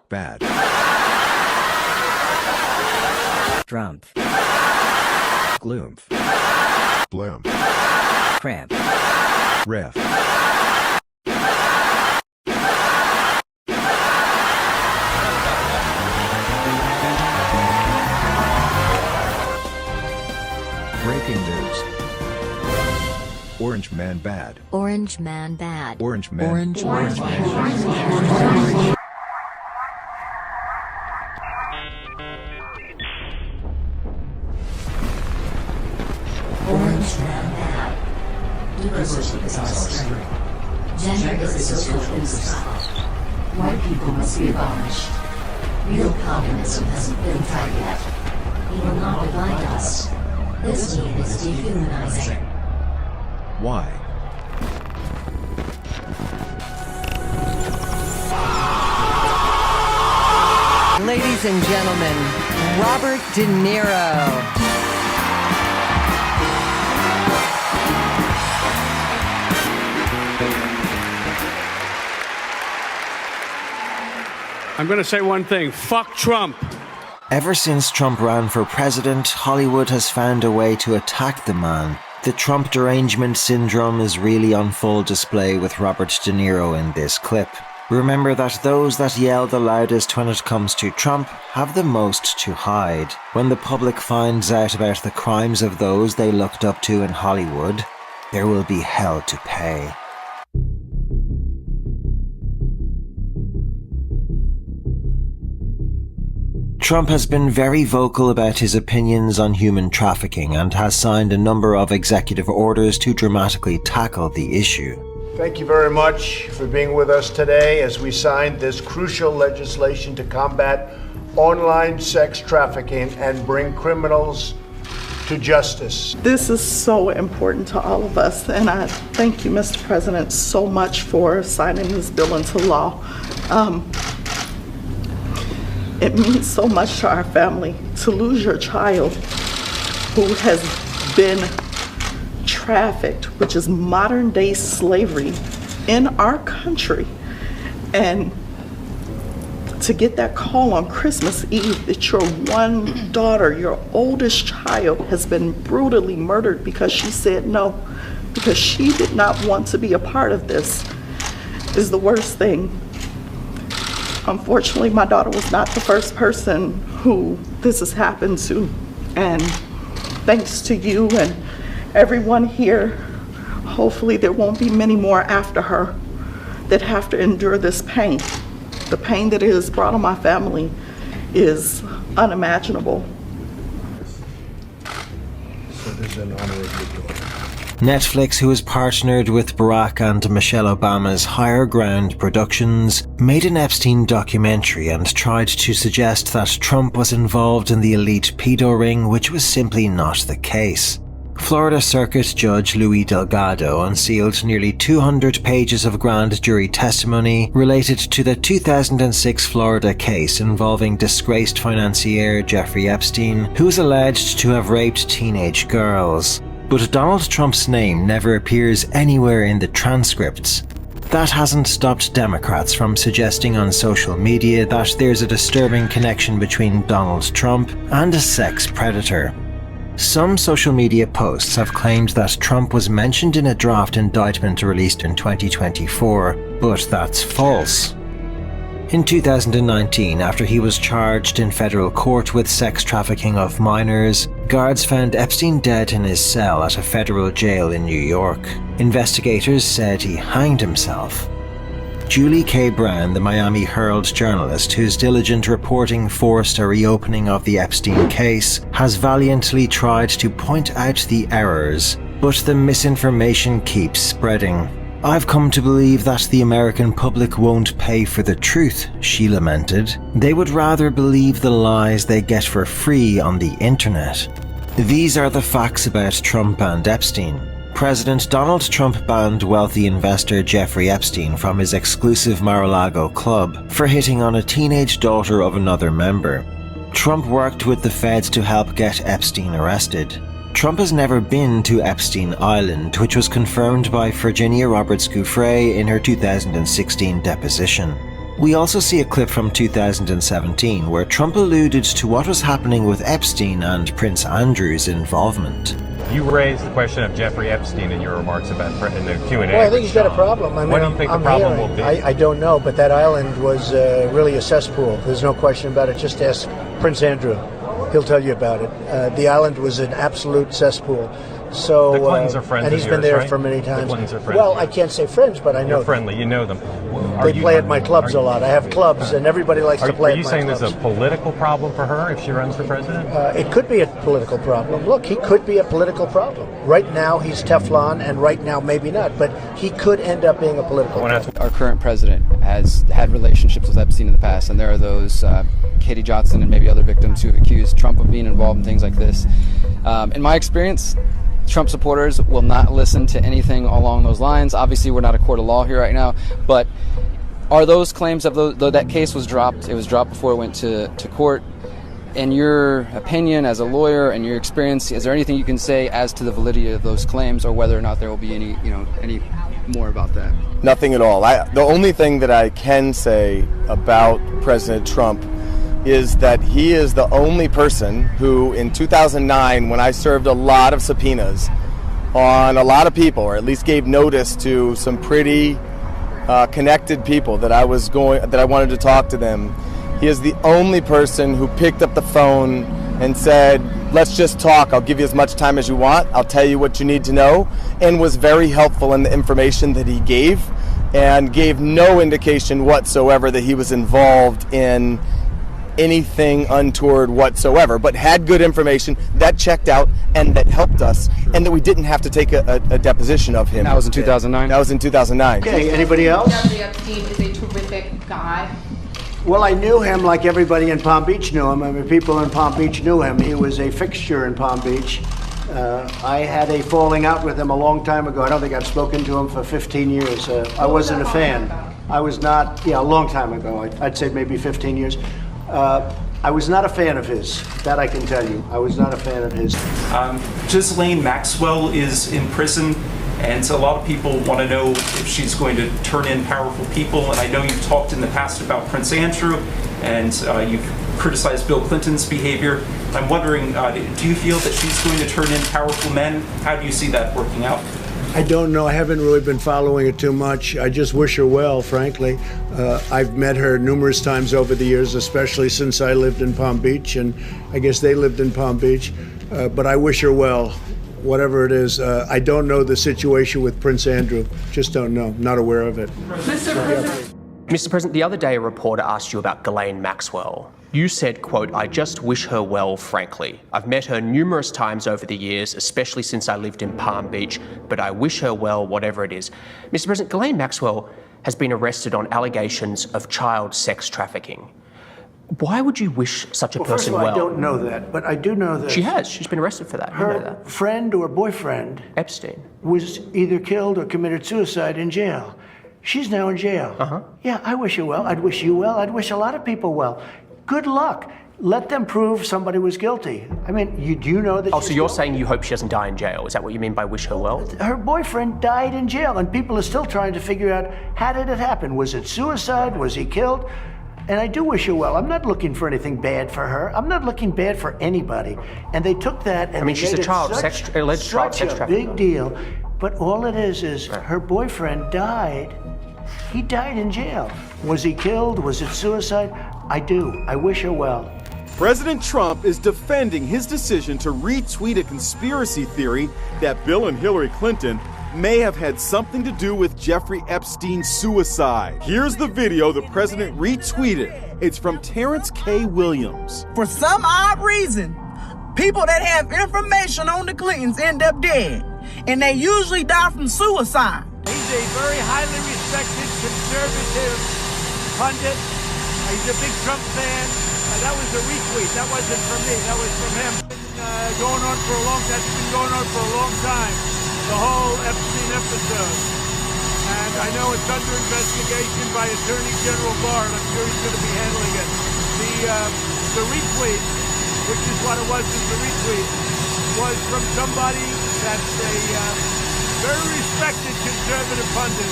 S33: Bad.
S6: Trump. Gloom.
S33: Bloom.
S6: Cramp.
S33: Ref. Breaking news. Orange Man bad.
S8: Orange Man bad.
S33: Orange Man.
S8: Orange Man.
S33: Orange Man.
S8: Orange Man bad. Diversity is our strength. Gender is a social construct. White people must be abolished. Real communism hasn't been tried yet. It will not divide us. This game is dehumanizing.
S33: Why?
S9: Ladies and gentlemen, Robert De Niro.
S21: I'm going to say one thing. Fuck Trump.
S10: Ever since Trump ran for president, Hollywood has found a way to attack the man. The Trump derangement syndrome is really on full display with Robert De Niro in this clip. Remember that those that yell the loudest when it comes to Trump have the most to hide. When the public finds out about the crimes of those they looked up to in Hollywood, there will be hell to pay. Trump has been very vocal about his opinions on human trafficking and has signed a number of executive orders to dramatically tackle the issue.
S11: Thank you very much for being with us today as we signed this crucial legislation to combat online sex trafficking and bring criminals to justice.
S12: This is so important to all of us, and I thank you, Mr. President, so much for signing this bill into law. It means so much to our family to lose your child who has been trafficked, which is modern day slavery in our country, and to get that call on Christmas Eve that your one daughter, your oldest child, has been brutally murdered because she said no, because she did not want to be a part of this, is the worst thing. Unfortunately, my daughter was not the first person who this has happened to, and thanks to you and everyone here, hopefully there won't be many more after her that have to endure this pain. The pain that it has brought on my family is unimaginable.
S11: So this is an honor of your daughter.
S10: Netflix, who is partnered with Barack and Michelle Obama's Higher Ground Productions, made an Epstein documentary and tried to suggest that Trump was involved in the elite pedo ring, which was simply not the case. Florida Circuit Judge Louis Delgado unsealed nearly 200 pages of grand jury testimony related to the 2006 Florida case involving disgraced financier Jeffrey Epstein, who is alleged to have raped teenage girls. But Donald Trump's name never appears anywhere in the transcripts. That hasn't stopped Democrats from suggesting on social media that there's a disturbing connection between Donald Trump and a sex predator. Some social media posts have claimed that Trump was mentioned in a draft indictment released in 2024, but that's false. In 2019, after he was charged in federal court with sex trafficking of minors, guards found Epstein dead in his cell at a federal jail in New York. Investigators said he hanged himself. Julie K. Brown, the Miami Herald journalist whose diligent reporting forced a reopening of the Epstein case, has valiantly tried to point out the errors, but the misinformation keeps spreading. "I've come to believe that the American public won't pay for the truth," she lamented. "They would rather believe the lies they get for free on the internet." These are the facts about Trump and Epstein. President Donald Trump banned wealthy investor Jeffrey Epstein from his exclusive Mar-a-Lago club for hitting on a teenage daughter of another member. Trump worked with the feds to help get Epstein arrested. Trump has never been to Epstein Island, which was confirmed by Virginia Roberts Giuffre in her 2016 deposition. We also see a clip from 2017 where Trump alluded to what was happening with Epstein and Prince Andrew's involvement.
S2: You raised the question of Jeffrey Epstein in your remarks about in the Q&A.
S11: Well, I think he's got a problem. I mean,
S2: what do you think the problem will be?
S11: I don't know, but that island was really a cesspool. There's no question about it. Just ask Prince Andrew. He'll tell you about it. The island was an absolute cesspool. So,
S2: the Clintons are friends
S11: and he's
S2: of
S11: been
S2: yours,
S11: there
S2: right?
S11: for many times.
S2: The Clintons are friends.
S11: Well, I can't say friends, but I know
S2: You're friendly. You know them.
S11: They play at my clubs a lot. I have clubs, and everybody likes to play at my clubs.
S2: Are you saying there's a political problem for her if she runs for president?
S11: It could be a political problem. Look, he could be a political problem. Right now, he's Teflon, and right now, maybe not. But he could end up being a political problem.
S7: Our current president has had relationships with Epstein in the past, and there are those Katie Johnson and maybe other victims who accused Trump of being involved in things like this. In my experience, Trump supporters will not listen to anything along those lines. Obviously, we're not a court of law here right now, but are those claims of though that case was dropped, it was dropped before it went to court. In your opinion as a lawyer and your experience, is there anything you can say as to the validity of those claims or whether or not there will be any more about that?
S13: Nothing at all. The only thing that I can say about President Trump is that he is the only person who, in 2009, when I served a lot of subpoenas on a lot of people, or at least gave notice to some pretty connected people that I wanted to talk to them, he is the only person who picked up the phone and said, "Let's just talk. I'll give you as much time as you want. I'll tell you what you need to know," and was very helpful in the information that he gave, and gave no indication whatsoever that he was involved in anything untoward whatsoever, but had good information that checked out and that helped us, and that we didn't have to take a deposition of him.
S7: That was in 2009?
S13: That was in 2009.
S11: Okay, anybody else?
S22: Jeffrey Epstein is a terrific guy.
S11: Well, I knew him like everybody in Palm Beach knew him. I mean, people in Palm Beach knew him. He was a fixture in Palm Beach. I had a falling out with him a long time ago. I don't think I've spoken to him for 15 years. I wasn't a fan. I was not, a long time ago. I'd say maybe 15 years. I was not a fan of his. That I can tell you. I was not a fan of his.
S14: Ghislaine Maxwell is in prison, and so a lot of people want to know if she's going to turn in powerful people. And I know you've talked in the past about Prince Andrew, and you've criticized Bill Clinton's behavior. I'm wondering, do you feel that she's going to turn in powerful men? How do you see that working out?
S11: I don't know. I haven't really been following it too much. I just wish her well, frankly. I've met her numerous times over the years, especially since I lived in Palm Beach, and I guess they lived in Palm Beach. But I wish her well, whatever it is. I don't know the situation with Prince Andrew. Just don't know. Not aware of it.
S22: Mr. President.
S15: Mr. President, the other day a reporter asked you about Ghislaine Maxwell.
S1: You said, quote, "I just wish her well, frankly. I've met her numerous times over the years, especially since I lived in Palm Beach, but I wish her well, whatever it is." Mr. President, Ghislaine Maxwell has been arrested on allegations of child sex trafficking. Why would you wish such a person well?
S21: I don't know that, but I do know that
S1: she has. She's been arrested for that. You know
S21: her
S1: that.
S21: friend or boyfriend,
S1: Epstein,
S21: was either killed or committed suicide in jail. She's now in jail. Yeah, I wish her well. I'd wish you well. I'd wish a lot of people well. Good luck. Let them prove somebody was guilty. I mean, do you know that?
S1: Oh, so you're saying you hope she doesn't die in jail? Is that what you mean by wish her well?
S21: Her boyfriend died in jail, and people are still trying to figure out, how did it happen? Was it suicide? Was he killed? And I do wish her well. I'm not looking for anything bad for her. I'm not looking bad for anybody. And they took that and
S1: I mean, she's a child alleged child sex trafficking.
S21: Big deal. But all it is her boyfriend died. He died in jail. Was he killed? Was it suicide? I do. I wish her well.
S15: President Trump is defending his decision to retweet a conspiracy theory that Bill and Hillary Clinton may have had something to do with Jeffrey Epstein's suicide. Here's the video the president retweeted. It's from Terrence K. Williams.
S16: For some odd reason, people that have information on the Clintons end up dead, and they usually die from suicide.
S21: He's a very highly respected conservative pundit. He's a big Trump fan. That was a retweet. That wasn't from me. That was from him. That's been going on for a long time. The whole Epstein episode. And I know it's under investigation by Attorney General Barr, and I'm sure he's going to be handling it. The retweet, which is what it was, the retweet, was from somebody that's a very respected conservative pundit.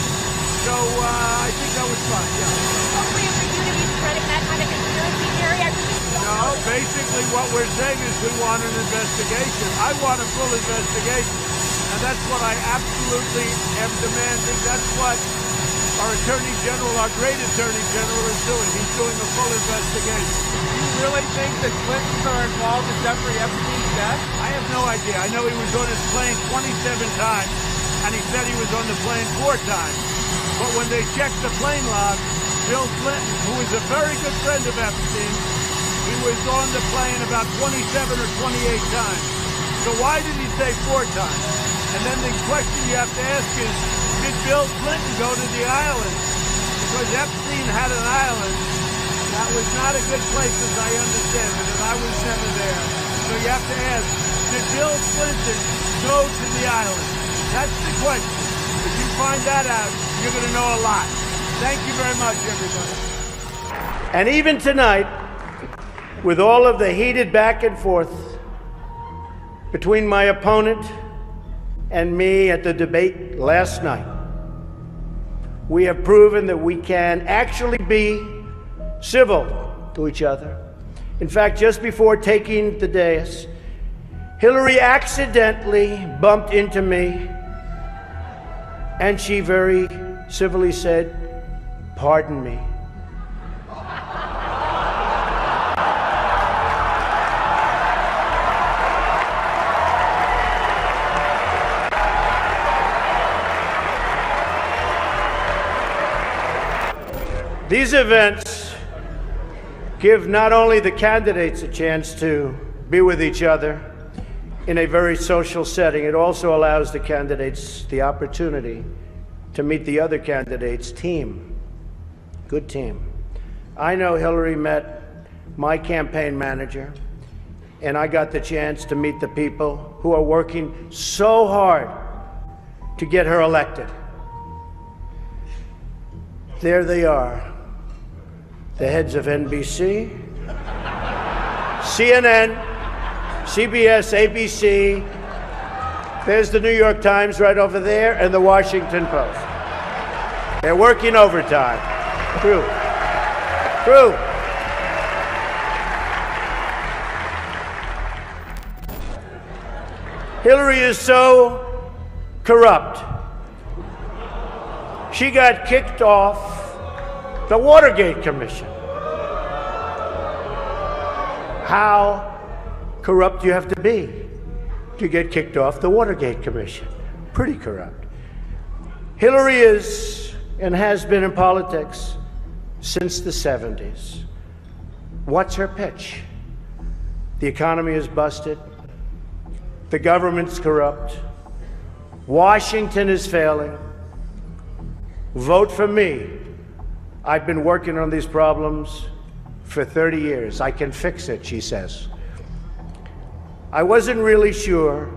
S21: So I think that was fun, yeah.
S17: Appropriate for you to be spreading that kind of conspiracy theory?
S21: No, basically what we're saying is we want an investigation. I want a full investigation. And that's what I absolutely am demanding. That's what our Attorney General, our great Attorney General, is doing. He's doing a full investigation.
S18: You really think the Clintons are involved in Jeffrey Epstein's death?
S21: I have no idea. I know he was on his plane 27 times, and he said he was on the plane 4 times. But when they checked the plane log, Bill Clinton, who is a very good friend of Epstein, he was on the plane about 27 or 28 times. So why did he say 4 times? And then the question you have to ask is, did Bill Clinton go to the island? Because Epstein had an island that was not a good place, as I understand it, and I was never there. So you have to ask, did Bill Clinton go to the island? That's the question. If you find that out, you're going to know a lot. Thank you very much, everybody. And even tonight, with all of the heated back and forth between my opponent and me at the debate last night, we have proven that we can actually be civil to each other. In fact, just before taking the dais, Hillary accidentally bumped into me, and she very civilly said, "Pardon me." These events give not only the candidates a chance to be with each other in a very social setting, it also allows the candidates the opportunity to meet the other candidates' team. Good team. I know Hillary met my campaign manager, and I got the chance to meet the people who are working so hard to get her elected. There they are. The heads of NBC, CNN, CBS, ABC. There's the New York Times right over there, and the Washington Post. They're working overtime. True. True. Hillary is so corrupt. She got kicked off the Watergate Commission. How corrupt do you have to be to get kicked off the Watergate Commission? Pretty corrupt. Hillary is and has been in politics since the 70s.
S11: What's her pitch? The economy is busted. The government's corrupt. Washington is failing. Vote for me. I've been working on these problems for 30 years. I can fix it, she says. I wasn't really sure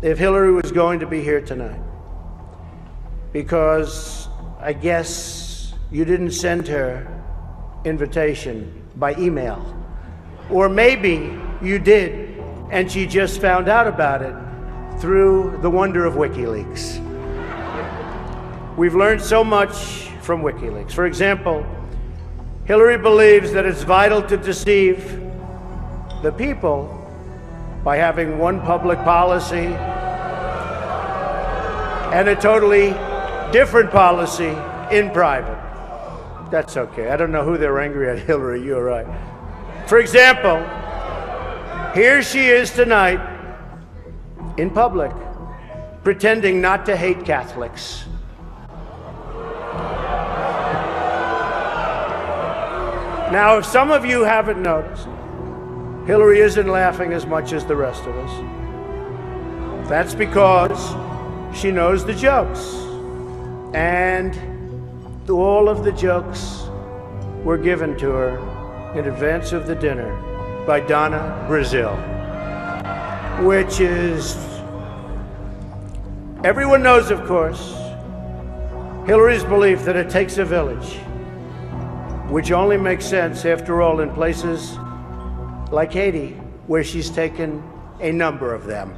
S11: if Hillary was going to be here tonight, because I guess you didn't send her invitation by email. Or maybe you did, and she just found out about it through the wonder of WikiLeaks. We've learned so much from WikiLeaks. For example, Hillary believes that it's vital to deceive the people by having one public policy and a totally different policy in private. That's okay. I don't know who they're angry at, Hillary, you're right. For example, here she is tonight in public, pretending not to hate Catholics. Now, if some of you haven't noticed, Hillary isn't laughing as much as the rest of us. That's because she knows the jokes. And all of the jokes were given to her in advance of the dinner by Donna Brazil, which is, everyone knows, of course, Hillary's belief that it takes a village, which only makes sense, after all, in places like Haiti, where she's taken a number of them.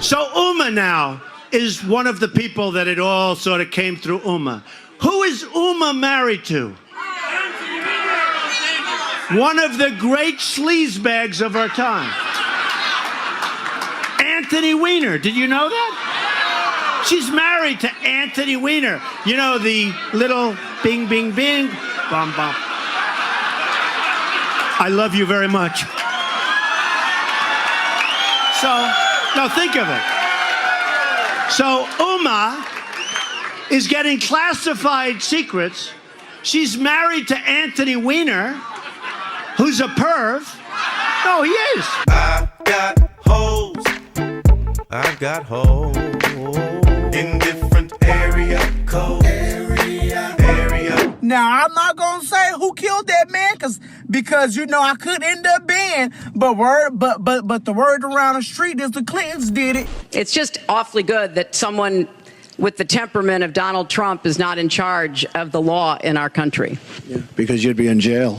S11: So Uma now is one of the people that it all sort of came through Uma. Who is Uma married to? One of the great sleazebags of our time. Anthony Weiner. Did you know that? She's married to Anthony Weiner. You know, the little bing, bing, bing, bum, bum. I love you very much. So, now think of it. So Uma is getting classified secrets. She's married to Anthony Weiner, who's a perv. No, he is.
S3: I've got holes. I've got holes in different area codes.
S16: Now, I'm not going to say who killed that man, because you know, I could end up being, but the word around the street is the Clintons did it.
S4: It's just awfully good that someone with the temperament of Donald Trump is not in charge of the law in our country.
S11: Yeah, because you'd be in jail.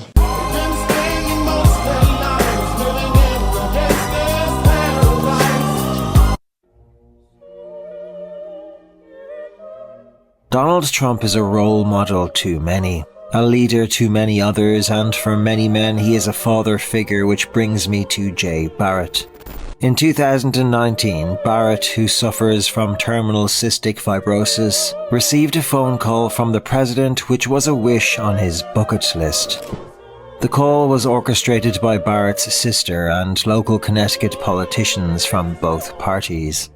S10: Donald Trump is a role model to many, a leader to many others, and for many men he is a father figure, which brings me to Jay Barrett. In 2019, Barrett, who suffers from terminal cystic fibrosis, received a phone call from the president which was a wish on his bucket list. The call was orchestrated by Barrett's sister and local Connecticut politicians from both parties.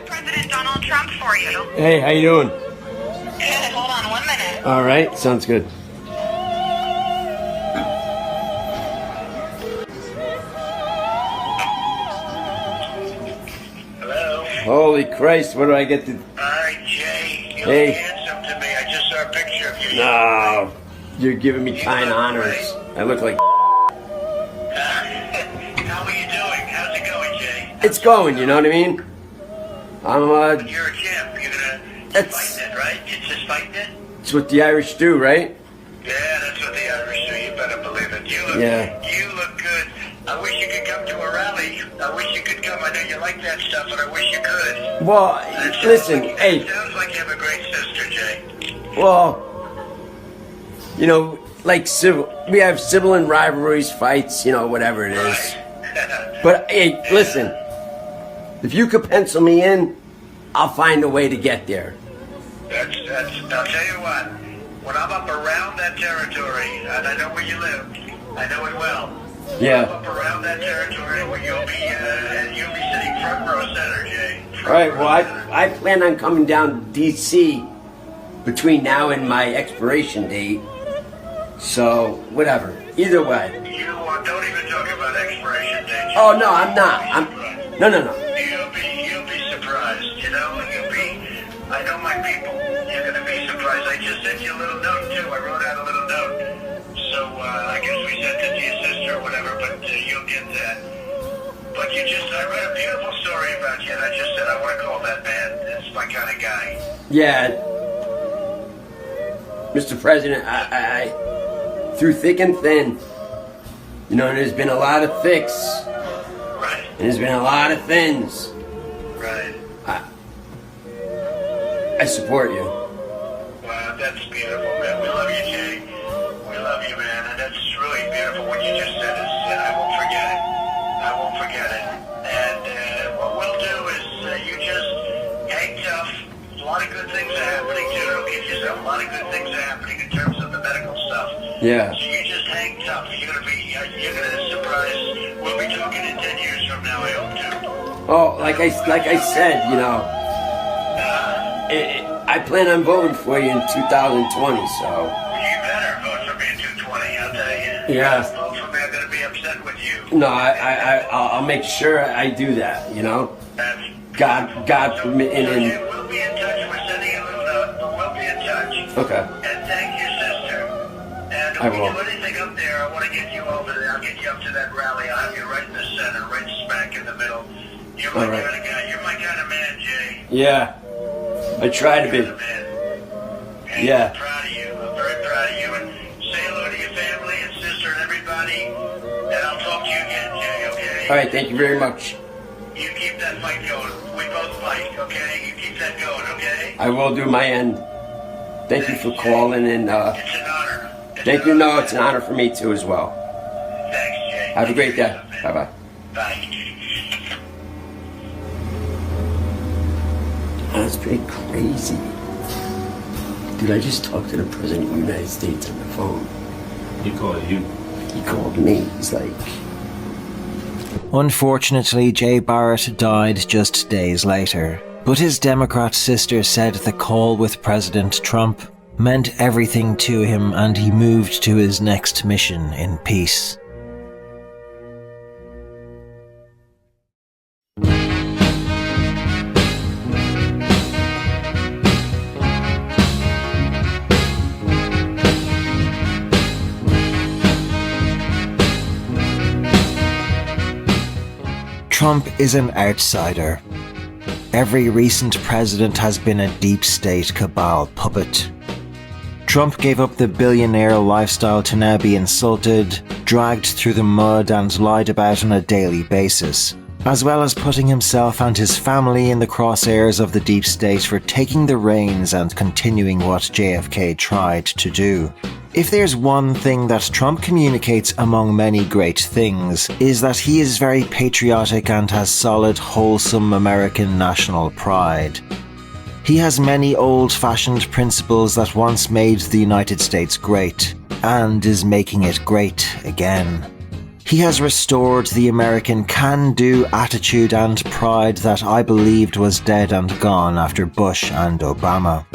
S19: President Donald Trump for you.
S20: Hey, how you doing?
S19: Good, hold on 1 minute.
S20: All right, sounds good.
S19: Hello?
S20: Holy Christ, what do I get to...
S19: All right, Jay, you
S20: Hey.
S19: look handsome to me. I just saw a picture of you.
S20: No, you're giving me kind honors. I look like...
S19: How are you doing? How's it going, Jay?
S20: It's going, you know what I mean? I'm,
S19: You're a champ. You're gonna fight it, right? You're just fighting it?
S20: it's what the Irish do, right?
S19: Yeah, that's what the Irish do. You better believe it. You look good. I wish you could come to a rally. I wish you could come. I know you like that stuff, and I wish you could.
S20: Well, listen, hey.
S19: It sounds like you have a great sister, Jay.
S20: Well, you know, like we have sibling rivalries, fights, you know, whatever it is. But hey, listen, if you could pencil me in, I'll find a way to get there.
S19: That's. I'll tell you what. When I'm up around that territory, and I know where you live, I know it well.
S20: Yeah.
S19: When I'm up around that territory, where you'll be sitting front row center, Jay.
S20: All right. Well, I plan on coming down to D.C. between now and my expiration date. So, whatever. Either way.
S19: You don't even talk about expiration dates.
S20: Oh, no, I'm not. No.
S19: You'll be surprised, you know? I know my people. You're going to be surprised. I just sent you a little note, too. I wrote out a little note. So, I guess we sent it to your sister or whatever, but you'll get that. But I read a beautiful story about you, and I just said I want to call that man. It's my kind of guy.
S20: Yeah. Mr. President, I through thick and thin, there's been a lot of thicks.
S19: Right.
S20: And there's been a lot of thins.
S19: Right.
S20: I support you.
S19: Wow, that's beautiful, man. We love you, Jay. We love you, man. And that's really beautiful. What you just said I won't forget it. I won't forget it. And what we'll do is you just hang tough. A lot of good things are happening, too. Don't get yourself. A lot of good things are happening in terms of the medical stuff.
S20: Yeah.
S19: So you just hang tough. You're gonna surprise. We'll be talking in 10 years from now, I hope, too.
S20: Oh, like I said, I plan on voting for you in 2020, so.
S19: You better vote for me in 220, I'll tell you.
S20: Yeah.
S19: Vote for me, I'm going to be upset with you.
S20: No, I'll make sure I do that, God permitting.
S19: We'll be in touch. We're sending a little note, but we'll be in touch.
S20: Okay.
S19: And thank your sister. And
S20: I
S19: if we
S20: will.
S19: do anything up there, I want to get you over there. I'll get you up to that rally. I'll have you right in the center, right smack in the middle. You're my kind of guy. You're my kind of man, Jay.
S20: Yeah. I try to be. Yeah.
S19: I'm proud of you. I'm very proud of you. And say hello to your family and sister and everybody. And I'll talk to you again, Jay, okay?
S20: All right, thank you very much.
S19: You keep that fight going. We both fight, okay? You keep that going, okay?
S20: I will do my end. Thank you for calling and
S19: It's an honor.
S20: thank you. No, it's an honor for me too as well.
S19: Thanks, Jay.
S20: Have a great day. Bye-bye.
S19: Bye.
S20: That's pretty crazy. Dude, I just talked to the President of the United States on the phone.
S5: He called you?
S20: He called me. He's like...
S10: Unfortunately, Jay Barrett died just days later, but his Democrat sister said the call with President Trump meant everything to him and he moved to his next mission in peace. Trump is an outsider. Every recent president has been a deep state cabal puppet. Trump gave up the billionaire lifestyle to now be insulted, dragged through the mud and lied about on a daily basis, as well as putting himself and his family in the crosshairs of the deep state for taking the reins and continuing what JFK tried to do. If there's one thing that Trump communicates among many great things, is that he is very patriotic and has solid, wholesome American national pride. He has many old-fashioned principles that once made the United States great, and is making it great again. He has restored the American can-do attitude and pride that I believed was dead and gone after Bush and Obama.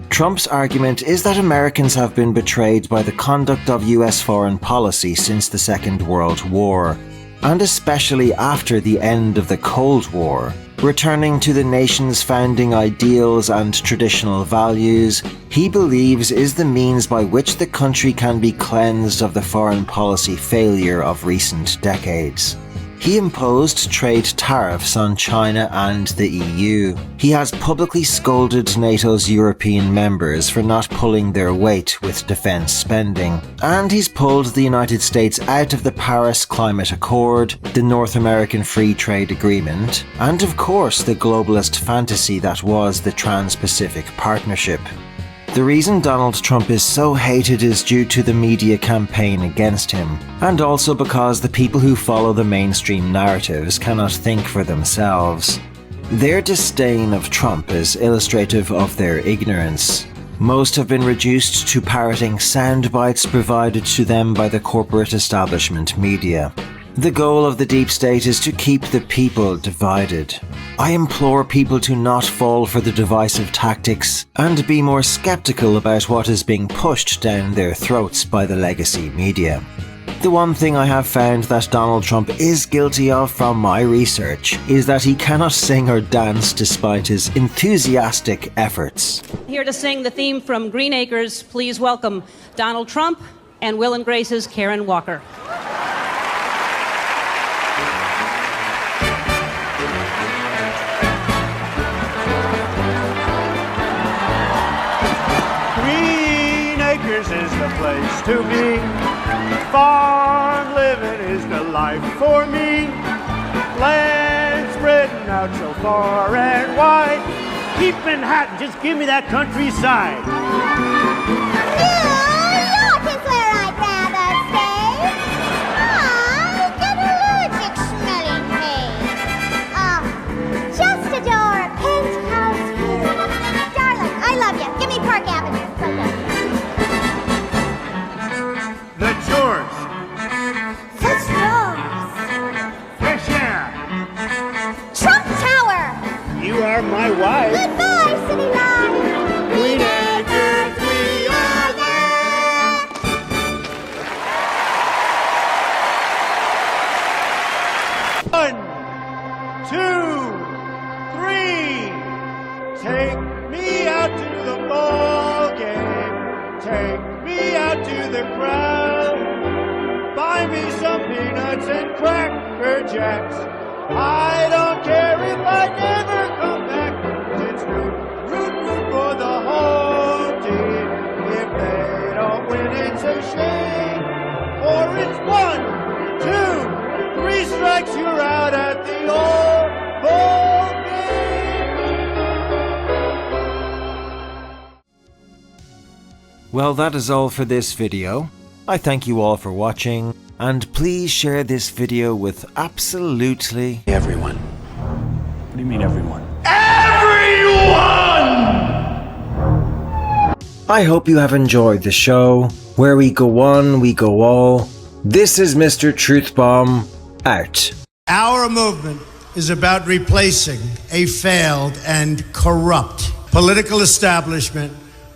S10: Trump's argument is that Americans have been betrayed by the conduct of US foreign policy since the Second World War, and especially after the end of the Cold War. Returning to the nation's founding ideals and traditional values, he believes is the means by which the country can be cleansed of the foreign policy failure of recent decades. He imposed trade tariffs on China and the EU. He has publicly scolded NATO's European members for not pulling their weight with defense spending. And he's pulled the United States out of the Paris Climate Accord, the North American Free Trade Agreement, and of course the globalist fantasy that was the Trans-Pacific Partnership. The reason Donald Trump is so hated is due to the media campaign against him, and also because the people who follow the mainstream narratives cannot think for themselves. Their disdain of Trump is illustrative of their ignorance. Most have been reduced to parroting sound bites provided to them by the corporate establishment media. The goal of the deep state is to keep the people divided. I implore people to not fall for the divisive tactics and be more skeptical about what is being pushed down their throats by the legacy media. The one thing I have found that Donald Trump is guilty of from my research is that he cannot sing or dance despite his enthusiastic efforts.
S5: Here to sing the theme from Green Acres, please welcome Donald Trump and Will and Grace's Karen Walker.
S21: Is the place to be. Farm living is the life for me. Land spreading out so far and wide. Keep Manhattan, just give me that countryside.
S6: New York is where I'd rather stay. I get allergic smelling hay. Just adore a penthouse view. Darling, I love you. Give me Park Avenue.
S21: Fresh air.
S6: Trump Tower.
S21: You are my wife.
S6: Goodbye, city life.
S21: Green Acres, we are there. One, two, three. Take me out to the ball game. Take me out to the crowd. Buy me some peanuts and Cracker Jacks. I don't care if I never come back. It's root for the home team. If they don't win, it's a shame. Or it's 1, 2, 3 strikes, you're out at the old ball game.
S10: Well, that is all for this video. I thank you all for watching, and please share this video with absolutely
S8: everyone. What do you mean everyone?
S10: I hope you have enjoyed the show. Where we go one, we go all. This is Mr. Truth Bomb, out.
S11: Our movement is about replacing a failed and corrupt political establishment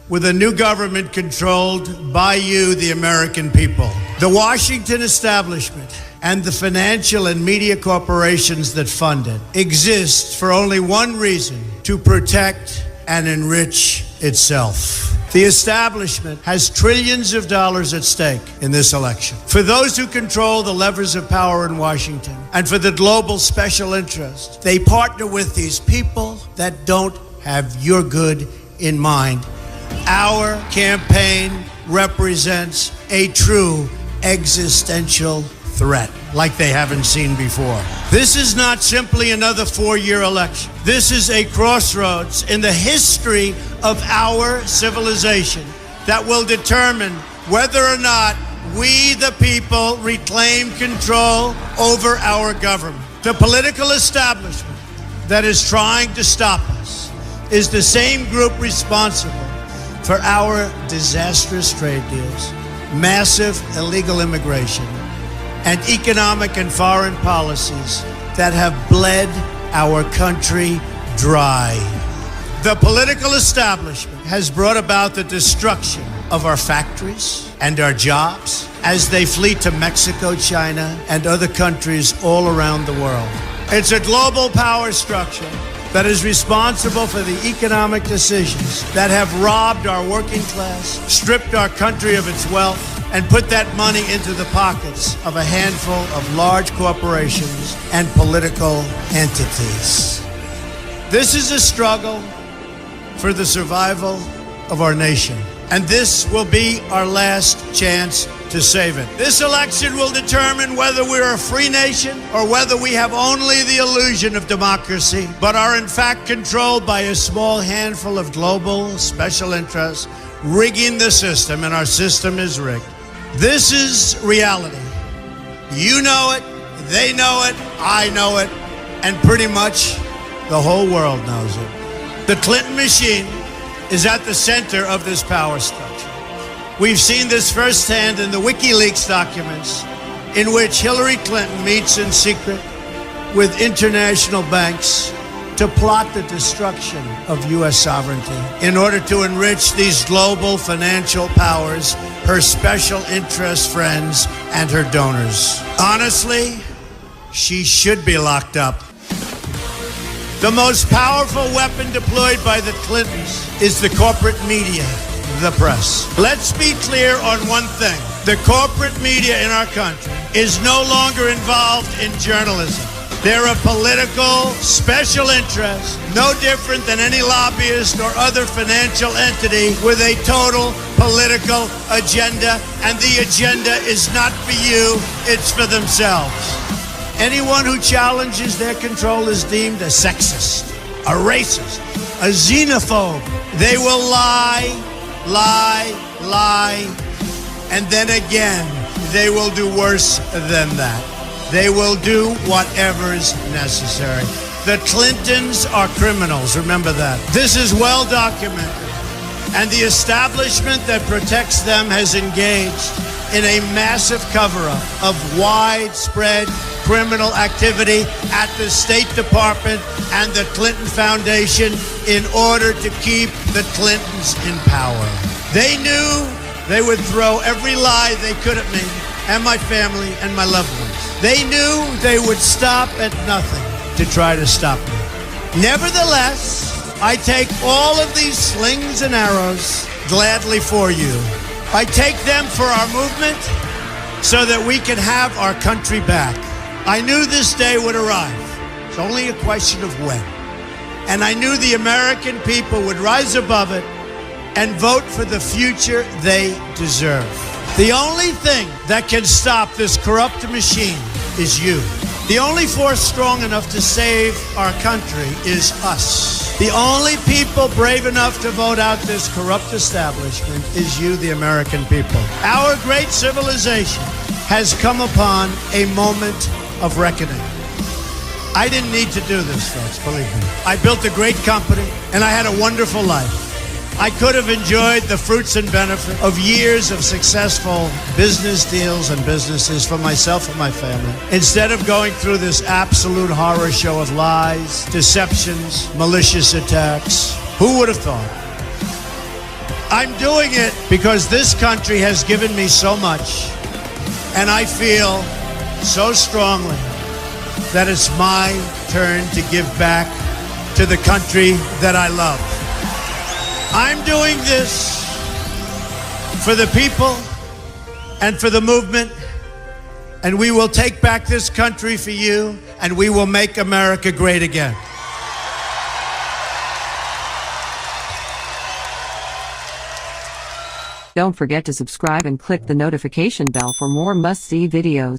S11: with a new government controlled by you, the American people. The Washington establishment and the financial and media corporations that fund it exist for only one reason: to protect and enrich itself. The establishment has trillions of dollars at stake in this election. For those who control the levers of power in Washington and for the global special interest, they partner with these people that don't have your good in mind. Our campaign represents a true existential threat like they haven't seen before. This is not simply another 4-year election. This is a crossroads in the history of our civilization that will determine whether or not we, the people, reclaim control over our government. The political establishment that is trying to stop us is the same group responsible for our disastrous trade deals, massive illegal immigration, and economic and foreign policies that have bled our country dry. The political establishment has brought about the destruction of our factories and our jobs as they flee to Mexico, China, and other countries all around the world. It's a global power structure that is responsible for the economic decisions that have robbed our working class, stripped our country of its wealth, and put that money into the pockets of a handful of large corporations and political entities. This is a struggle for the survival of our nation, and this will be our last chance to save it. This election will determine whether we're a free nation or whether we have only the illusion of democracy, but are in fact controlled by a small handful of global special interests rigging the system, and our system is rigged. This is reality. You know it, they know it, I know it, and pretty much the whole world knows it. The Clinton machine is at the center of this power structure. We've seen this firsthand in the WikiLeaks documents,
S21: in which Hillary Clinton meets in secret with international banks to plot the destruction of U.S. sovereignty in order to enrich these global financial powers, her special interest friends, and her donors. Honestly, she should be locked up. The most powerful weapon deployed by the Clintons is the corporate media, the press. Let's be clear on one thing. The corporate media in our country is no longer involved in journalism. They're a political special interest, no different than any lobbyist or other financial entity with a total political agenda, and the agenda is not for you, it's for themselves. Anyone who challenges their control is deemed a sexist, a racist, a xenophobe. They will lie, and then again, they will do worse than that. They will do whatever's necessary. The Clintons are criminals, remember that. This is well documented, and the establishment that protects them has engaged in a massive cover-up of widespread criminal activity at the State Department and the Clinton Foundation in order to keep the Clintons in power. They knew they would throw every lie they could at me and my family and my loved ones. They knew they would stop at nothing to try to stop me. Nevertheless, I take all of these slings and arrows gladly for you. I take them for our movement so that we can have our country back. I knew this day would arrive. It's only a question of when. And I knew the American people would rise above it and vote for the future they deserve. The only thing that can stop this corrupt machine is you. The only force strong enough to save our country is us. The only people brave enough to vote out this corrupt establishment is you, the American people. Our great civilization has come upon a moment of reckoning. I didn't need to do this, folks, believe me. I built a great company, and I had a wonderful life. I could have enjoyed the fruits and benefit of years of successful business deals and businesses for myself and my family, instead of going through this absolute horror show of lies, deceptions, malicious attacks. Who would have thought? I'm doing it because this country has given me so much, and I feel so strongly that it's my turn to give back to the country that I love. I'm doing this for the people and for the movement, and we will take back this country for you, and we will make America great again.
S9: Don't forget to subscribe and click the notification bell for more must-see videos.